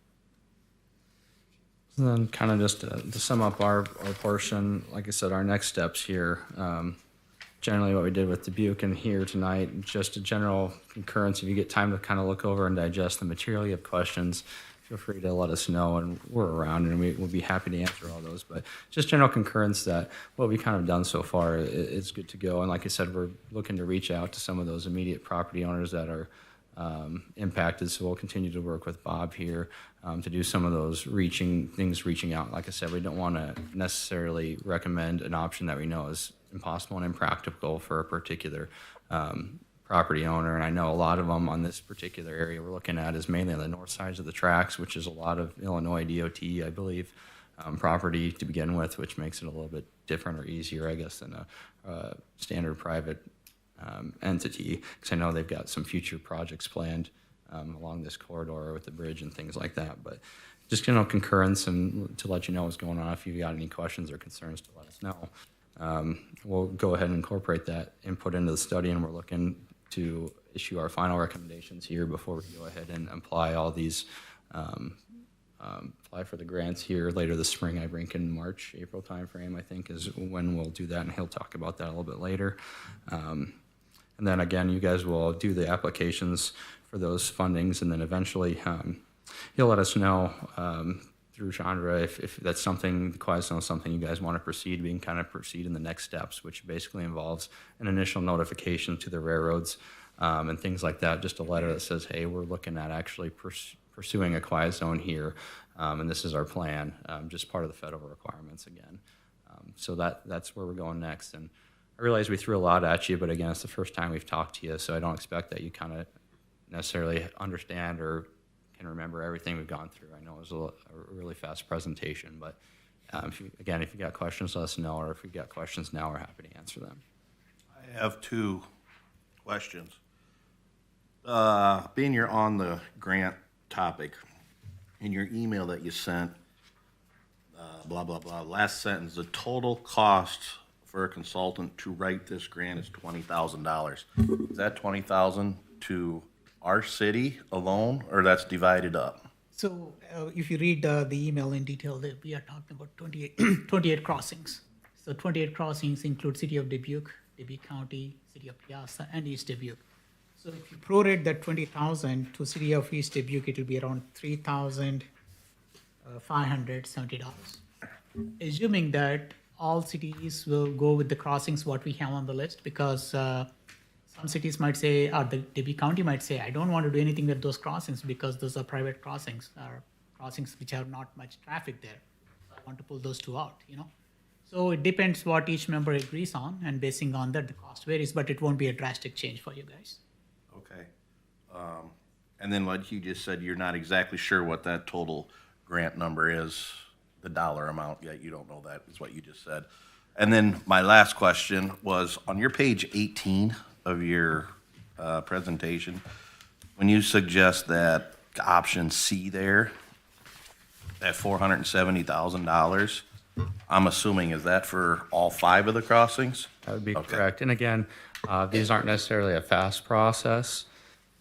And then kind of just to sum up our portion, like I said, our next steps here, generally what we did with Dubuque and here tonight, just a general concurrence. If you get time to kind of look over and digest the material, you have questions, feel free to let us know, and we're around and we'll be happy to answer all those. But just general concurrence that what we've kind of done so far is good to go. And like I said, we're looking to reach out to some of those immediate property owners that are impacted. So we'll continue to work with Bob here to do some of those reaching out. Like I said, we don't want to necessarily recommend an option that we know is impossible and impractical for a particular property owner. And I know a lot of them on this particular area we're looking at is mainly on the north sides of the tracks, which is a lot of Illinois DOT, I believe, property to begin with, which makes it a little bit different or easier, I guess, than a standard private entity, because I know they've got some future projects planned along this corridor with the bridge and things like that. But just concurrence and to let you know what's going on. If you've got any questions or concerns, to let us know. We'll go ahead and incorporate that input into the study, and we're looking to issue our final recommendations here before we go ahead and apply all these, apply for the grants here later this spring. I think in March, April timeframe, I think, is when we'll do that, and he'll talk about that a little bit later. And then again, you guys will do the applications for those fundings, and then eventually he'll let us know through Chandra if that's something, the quiet zone is something you guys want to proceed. We can kind of proceed in the next steps, which basically involves an initial notification to the railroads and things like that. Just a letter that says, hey, we're looking at actually pursuing a quiet zone here, and this is our plan, just part of the federal requirements again. So that's where we're going next. And I realize we threw a lot at you, but again, it's the first time we've talked to you, so I don't expect that you kind of necessarily understand or can remember everything we've gone through. I know it was a really fast presentation, but if you got questions, let us know, or if you've got questions now, we're happy to answer them. I have 2 questions. Being you're on the grant topic, in your email that you sent, blah, blah, blah, last sentence, the total cost for a consultant to write this grant is $20,000. Is that $20,000 to our city alone, or that's divided up? So if you read the email in detail, we are talking about 28 crossings. So 28 crossings include City of Dubuque, Dubuque County, City of Piazza, and East Dubuque. So if you prorate that 20,000 to City of East Dubuque, it will be around $3,570. Assuming that all cities will go with the crossings what we have on the list, because some cities might say, or the Dubuque County might say, I don't want to do anything with those crossings because those are private crossings, or crossings which have not much traffic there. So I want to pull those two out, you know? So it depends what each member agrees on, and basing on that, the cost varies, but it won't be a drastic change for you guys. Okay. And then like you just said, you're not exactly sure what that total grant number is, the dollar amount yet. You don't know that, is what you just said. And then my last question was, on your page 18 of your presentation, when you suggest that option C there, at $470,000, I'm assuming, is that for all 5 of the crossings? That would be Okay. correct. And again, these aren't necessarily a fast process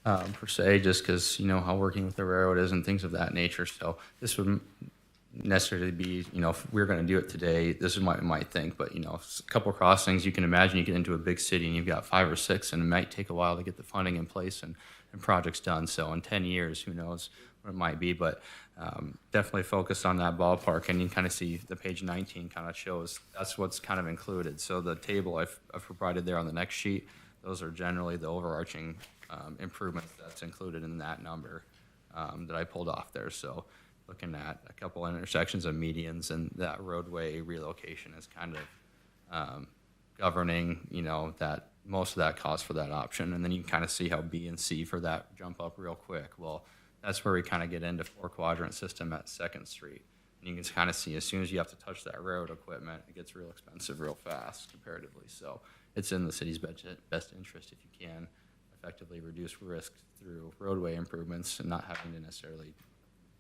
per se, just because you know how working with the railroad is and things of that nature. So this would necessarily be, you know, if we're going to do it today, this is what we might think. But you know, a couple of crossings, you can imagine you get into a big city and you've got 5 or 6, and it might take a while to get the funding in place and projects done. So in 10 years, who knows what it might be, but definitely focus on that ballpark. And you can kind of see the page 19 kind of shows that's what's kind of included. So the table I've provided there on the next sheet, those are generally the overarching improvements that's included in that number that I pulled off there. So looking at a couple intersections of medians, and that roadway relocation is kind of governing, you know, that most of that cost for that option. And then you can kind of see how B and C for that jump up real quick. Well, that's where we kind of get into 4-quadrant system at 2nd Street. And you can kind of see as soon as you have to touch that railroad equipment, it gets real expensive real fast comparatively. So it's in the city's best interest if you can effectively reduce risk through roadway improvements and not having to necessarily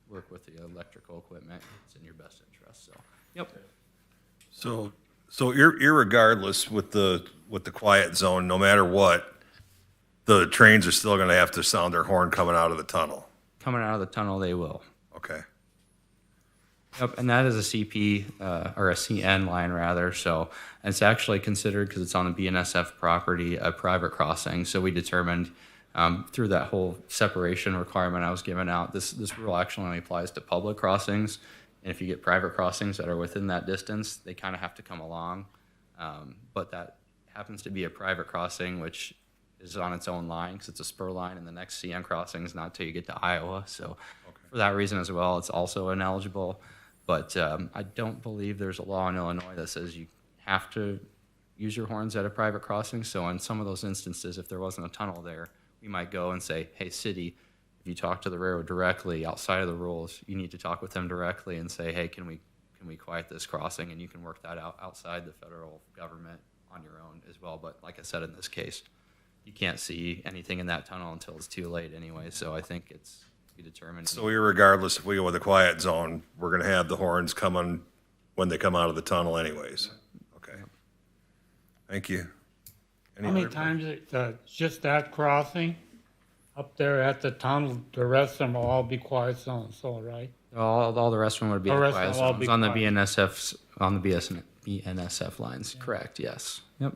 work with the electrical equipment. It's in your best interest. So, yep. So irregardless with the quiet zone, no matter what, the trains are still going to have to sound their horn coming out of the tunnel. Coming out of the tunnel, they will. Okay. Yep, and that is a CP or a CN line rather. So it's actually considered, because it's on the BNSF property, a private crossing. So we determined through that whole separation requirement I was giving out, this rule actually only applies to public crossings. And if you get private crossings that are within that distance, they kind of have to come along. But that happens to be a private crossing, which is on its own line because it's a spur line, and the next CN crossing is not till you get to Iowa. So for that reason as well, it's also ineligible. But I don't believe there's a law in Illinois that says you have to use your horns at a private crossing. So in some of those instances, if there wasn't a tunnel there, we might go and say, hey, city, if you talk to the railroad directly outside of the rules, you need to talk with them directly and say, hey, can we quiet this crossing? And you can work that out outside the federal government on your own as well. But like I said, in this case, you can't see anything in that tunnel until it's too late anyway. So I think it's to be determined. So irregardless, if we go with a quiet zone, we're going to have the horns coming when they come out of the tunnel anyways. Okay. Thank you. Any How many other- times just that crossing up there at the tunnel? The rest of them will all be quiet zones, all right? All the rest of them would be The rest quiet of them will zones be on the quiet. BNSF lines. Correct. Yes. Yep.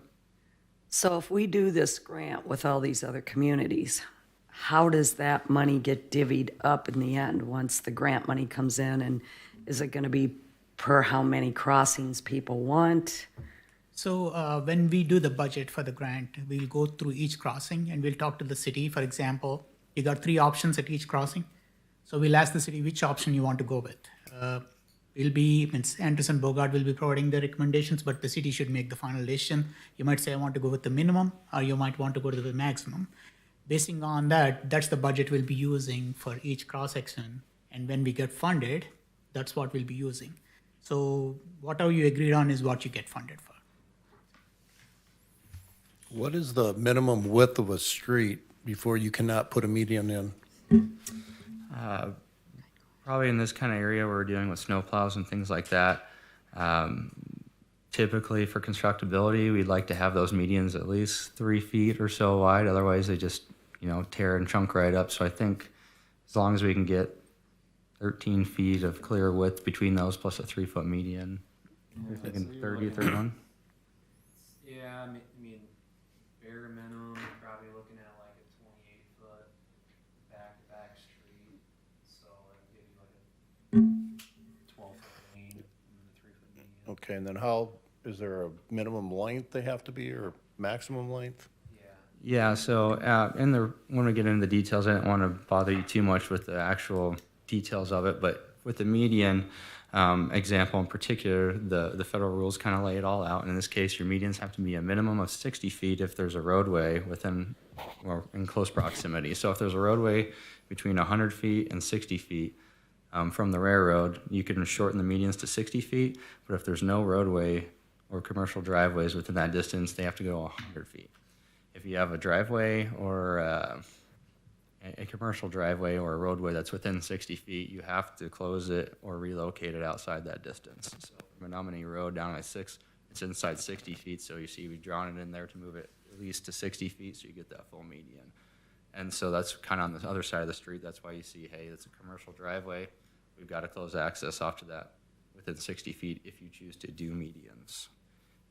So if we do this grant with all these other communities, how does that money get divvied up in the end once the grant money comes in? And is it going to be per how many crossings people want? So when we do the budget for the grant, we'll go through each crossing and we'll talk to the city. For example, you got 3 options at each crossing. So we'll ask the city which option you want to go with. Anderson Bogart will be providing the recommendations, but the city should make the final decision. You might say, I want to go with the minimum, or you might want to go to the maximum. Basing on that, that's the budget we'll be using for each cross section. And when we get funded, that's what we'll be using. So whatever you agreed on is what you get funded for. What is the minimum width of a street before you cannot put a median in? Probably in this kind of area where we're dealing with snowplows and things like that. Typically for constructability, we'd like to have those medians at least 3 feet or so wide. Otherwise, they just tear and chunk right up. So I think as long as we can get 13 feet of clear width between those plus a 3-foot median, you're thinking 30, 31? Yeah, I mean, bare minimum, you're probably looking at like a 28-foot back-to-back street, so it'll give you like a 12-foot lane and then a 3-foot median. Okay, and then is there a minimum length they have to be or maximum length? Yeah, so when we get into the details, I didn't want to bother you too much with the actual details of it, but with the median example in particular, the federal rules kind of lay it all out. And in this case, your medians have to be a minimum of 60 feet if there's a roadway within or in close proximity. So if there's a roadway between 100 feet and 60 feet from the railroad, you can shorten the medians to 60 feet, but if there's no roadway or commercial driveways within that distance, they have to go 100 feet. If you have a driveway or a commercial driveway or a roadway that's within 60 feet, you have to close it or relocate it outside that distance. So Menominee Road down at 6, it's inside 60 feet, so you see we've drawn it in there to move it at least to 60 feet so you get that full median. And so that's kind of on the other side of the street. That's why you see, hey, it's a commercial driveway. We've got to close access off to that within 60 feet if you choose to do medians.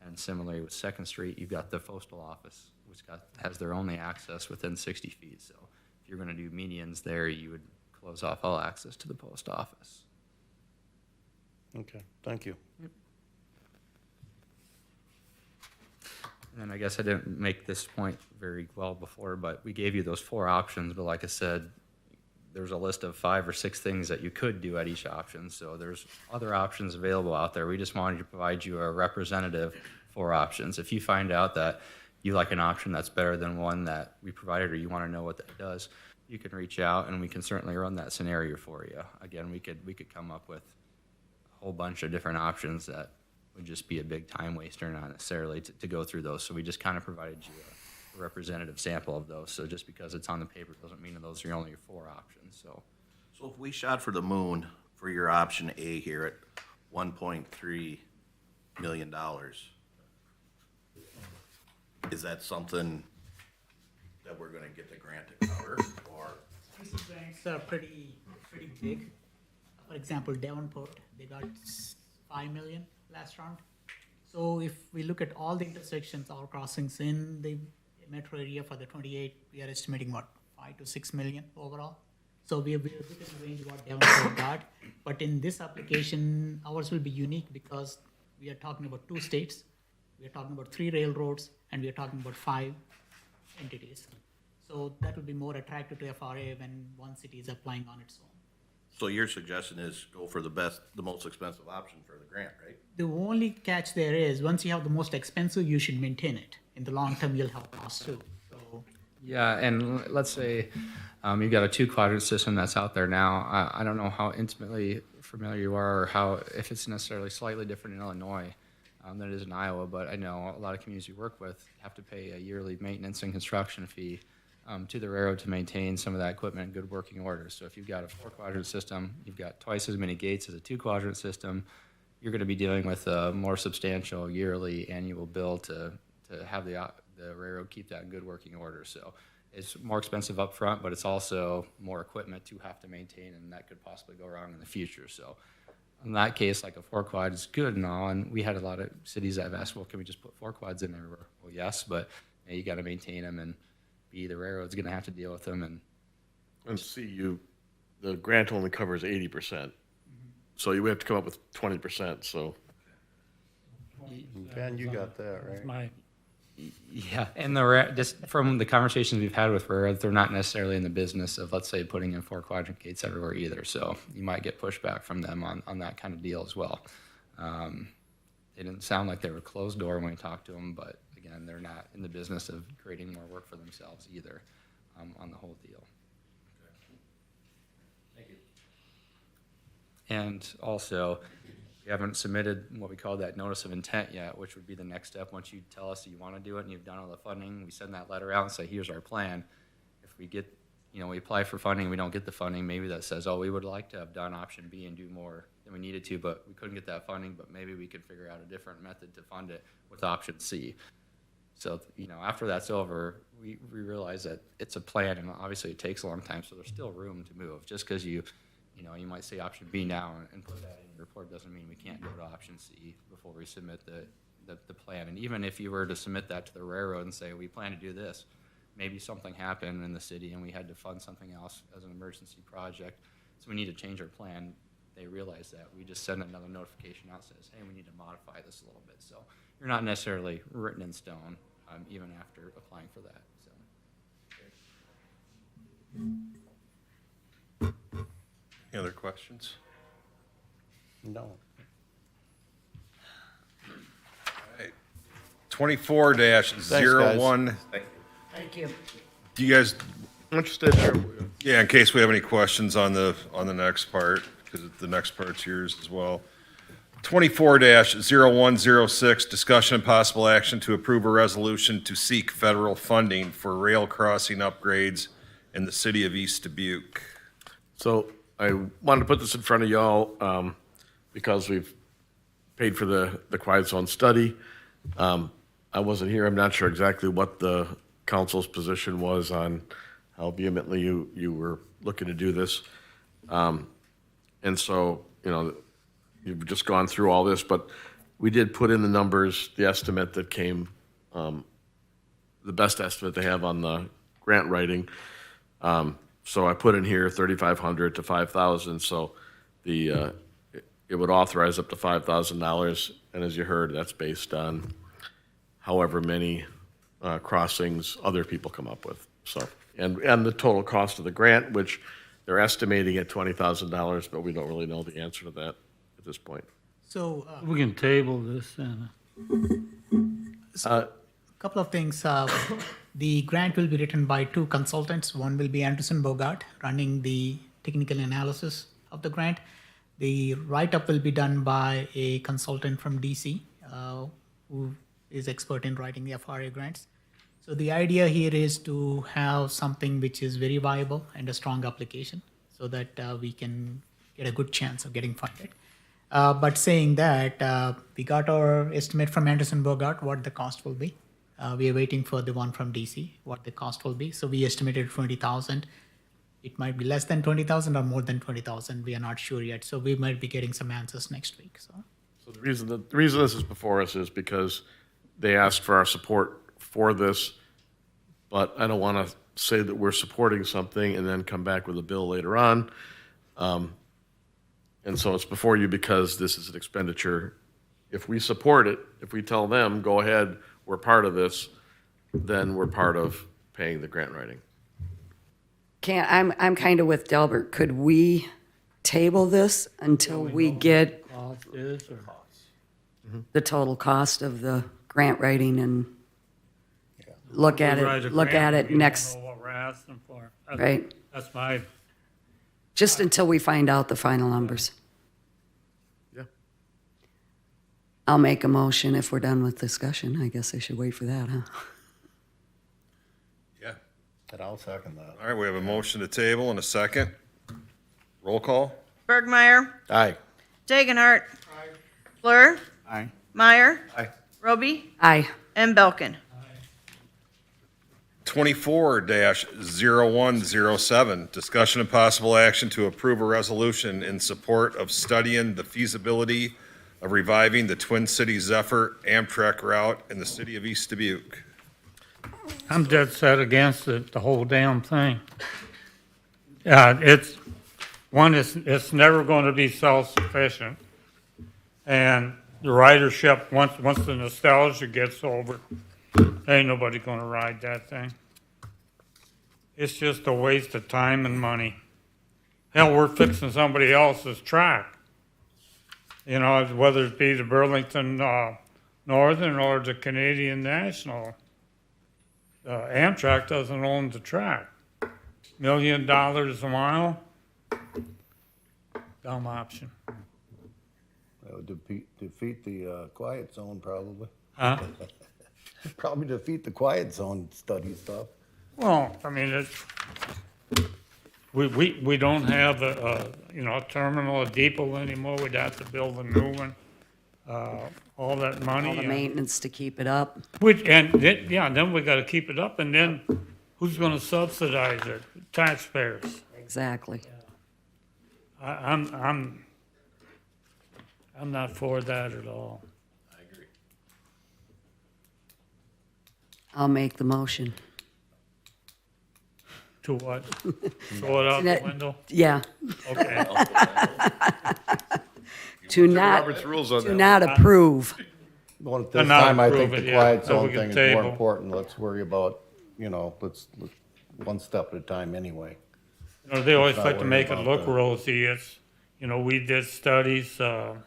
And similarly with Second Street, you've got the postal office, which has their only access within 60 feet. So if you're going to do medians there, you would close off all access to the post office. Okay, thank you. And I guess I didn't make this point very well before, but we gave you those 4 options. But like I said, there's a list of 5 or 6 things that you could do at each option. So there's other options available out there. We just wanted to provide you a representative 4 options. If you find out that you like an option that's better than one that we provided, or you want to know what that does, you can reach out and we can certainly run that scenario for you. Again, we could come up with a whole bunch of different options that would just be a big time waster, not necessarily to go through those. So we just kind of provided you a representative sample of those. So just because it's on the paper doesn't mean that those are only your 4 options. So So if we shot for the moon for your option A here at $1.3 million, is that something that we're gonna get the grant to cover, or? These grants are pretty big. For example, Devonport, they got 5 million last round. So if we look at all the intersections, all crossings in the metro area for the 28, we are estimating what, 5 to 6 million overall. So we are within the range what Devonport got. But in this application, ours will be unique because we are talking about 2 states, we are talking about 3 railroads, and we are talking about 5 entities. So that will be more attractive to FRA when one city is applying on its own. So your suggestion is go for the most expensive option for the grant, right? The only catch there is, once you have the most expensive, you should maintain it. In the long term, you'll have costs too. So yeah, and let's say you've got a 2-quadrant system that's out there now. I don't know how intimately familiar you are, or how, if it's necessarily slightly different in Illinois than it is in Iowa, but I know a lot of communities you work with have to pay a yearly maintenance and construction fee to the railroad to maintain some of that equipment in good working order. So if you've got a 4-quadrant system, you've got twice as many gates as a 2-quadrant system, you're going to be dealing with a more substantial yearly annual bill to have the railroad keep that in good working order. So it's more expensive up front, but it's also more equipment to have to maintain, and that could possibly go wrong in the future. So in that case, like a 4-quad is good and all, and we had a lot of cities that have asked, well, can we just put 4-quads in there? Well, yes, but you got to maintain them, and B, the railroad's going to have to deal with them. And C, the grant only covers 80%. So you have to come up with 20%, so. Ben, you got that, right? Yeah, and just from the conversations we've had with railroads, they're not necessarily in the business of, let's say, putting in 4-quadrant gates everywhere either. So you might get pushback from them on that kind of deal as well. They didn't sound like they were closed door when we talked to them, but again, they're not in the business of creating more work for themselves either on the whole deal. Thank you. And also, we haven't submitted what we call that notice of intent yet, which would be the next step. Once you tell us that you want to do it and you've done all the funding, we send that letter out and say, here's our plan. If we get, we apply for funding, we don't get the funding, maybe that says, oh, we would like to have done option B and do more than we needed to, but we couldn't get that funding, but maybe we could figure out a different method to fund it with option C. So, you know, after that's over, we realize that it's a plan, and obviously it takes a long time, so there's still room to move. Just because you know, you might say option B now and put that in your report doesn't mean we can't go to option C before we submit the plan. And even if you were to submit that to the railroad and say, we plan to do this, maybe something happened in the city and we had to fund something else as an emergency project, so we need to change our plan. They realize that. We just send another notification out that says, hey, we need to modify this a little bit. So you're not necessarily written in stone, even after applying for that. So. Any other questions? No. 24-01. Thank you. Do you guys, Interested here? yeah, in case we have any questions on the next part, because the next part's yours as well. 24-0106, discussion and possible action to approve a resolution to seek federal funding for rail crossing upgrades in the city of East Dubuque. So I wanted to put this in front of y'all because we've paid for the quiet zone study. I wasn't here. I'm not sure exactly what the council's position was on how vehemently you were looking to do this. And so, you know, you've just gone through all this, but we did put in the numbers, the estimate that came, the best estimate they have on the grant writing. So I put in here 3,500 to 5,000. So it would authorize up to $5,000. And as you heard, that's based on however many crossings other people come up with. So, and the total cost of the grant, which they're estimating at $20,000, but we don't really know the answer to that at this point. So, We can table this then. a couple of things. The grant will be written by two consultants. One will be Anderson Bogart, running the technical analysis of the grant. The write-up will be done by a consultant from DC, who is expert in writing the FRA grants. So the idea here is to have something which is very viable and a strong application so that we can get a good chance of getting funded. But saying that, we got our estimate from Anderson Bogart, what the cost will be. We are waiting for the one from DC, what the cost will be. So we estimated 20,000. It might be less than 20,000 or more than 20,000. We are not sure yet. So we might be getting some answers next week. So The reason this is before us is because they asked for our support for this, but I don't want to say that we're supporting something and then come back with a bill later on. And so it's before you because this is an expenditure. If we support it, if we tell them, go ahead, we're part of this, then we're part of paying the grant writing. I'm kind of with Delbert. Could we table this until we get Cost is, or? the total cost of the grant writing and look at Write a it grant, we don't next, know what we're asking for. That's- right? That's my, Just until we find out the final numbers. Yeah. I'll make a motion if we're done with discussion. I guess I should wait for that, huh? Yeah. And I'll second that. All right, we have a motion to table and a second. Roll call? Bergmeyer, Aye. Dagenhart. Fleur, Aye. Meyer, Aye. Roby, Aye. and Belkin. 24-0107, discussion and possible action to approve a resolution in support of studying the feasibility of reviving the Twin Cities Zephyr Amtrak route in the city of East Dubuque. I'm dead set against it, the whole damn thing. It's never going to be self-sufficient. And the ridership, once the nostalgia gets over, ain't nobody gonna ride that thing. It's just a waste of time and money. Hell, we're fixing somebody else's track. You know, whether it be the Burlington Northern or the Canadian National. Amtrak doesn't own the track. $1 million a mile? Dumb option. That would defeat the quiet zone probably. Huh? Probably defeat the quiet zone study stuff. Well, I mean, we don't have a terminal, a depot anymore. We'd have to build a new one. all that money. All the and- maintenance to keep it up. Which, and then, yeah, then we gotta keep it up, and then who's gonna subsidize it? Taxpayers. Exactly. I'm not for that at all. I'll make the motion. To what? Throw it out the window? Yeah. Okay. To not, Robert's rules on to that. not approve. Well, at To this not time, I approve think it, the yeah, quiet so we zone can thing is table. more important. Let's worry about, let's one step at a time anyway. You know, they always Not like to worried make it about look that. rosy. It's, we did studies, crying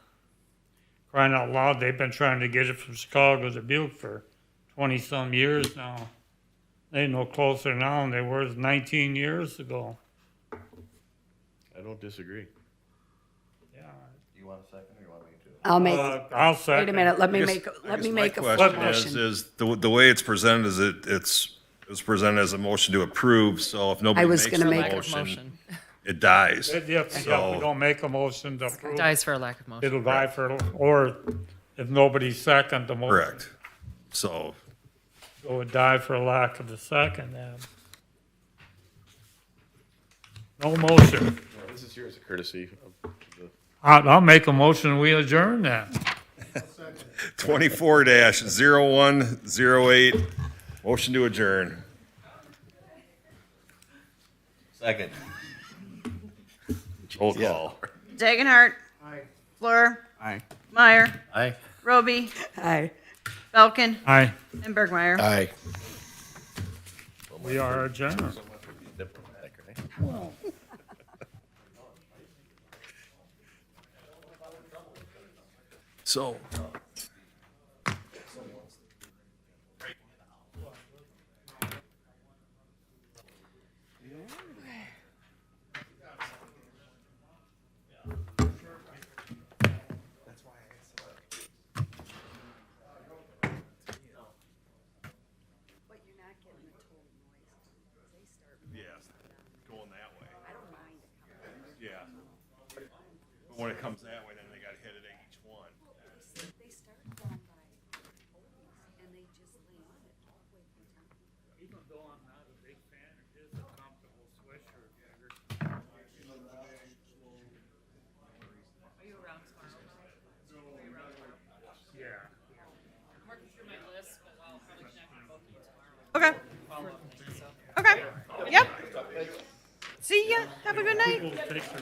out loud, they've been trying to get it from Chicago to Butte for 20-some years now. They no closer now than they were 19 years ago. I don't disagree. Yeah. You want a second or you want me to? I'll make, I'll second. wait a minute, let me I make, guess let me my make a full question motion. is the way it's presented is it was presented as a motion to approve, so if nobody I was makes gonna the make- Lack of motion, motion. it dies. If we So, don't make a motion to approve, Dies for a lack of motion. it'll die for, or if nobody second the motion. correct. So, It would die for lack of a second then. No motion. This is here as a courtesy of the. I'll make a motion, we adjourn then. 24-0108, motion to adjourn. Second. Roll call. Dagenhart. Fleur. Aye. Meyer. Aye. Roby. Aye. Belkin. Aye, And Bergmeyer. Aye. we are adjourned. Diplomatic, right? So. Yes, going that way. I don't mind it. Yeah. But when it comes that way, then they gotta hit it at each one. They start down by and they just lay on it all the way through town. Even though I'm not a big fan, it is a comfortable swisher. Are you around tomorrow? Yeah. I'm working through my list, but I'll probably connect with both of you tomorrow. Okay. Okay. Yep. See ya. Have a good night. Take your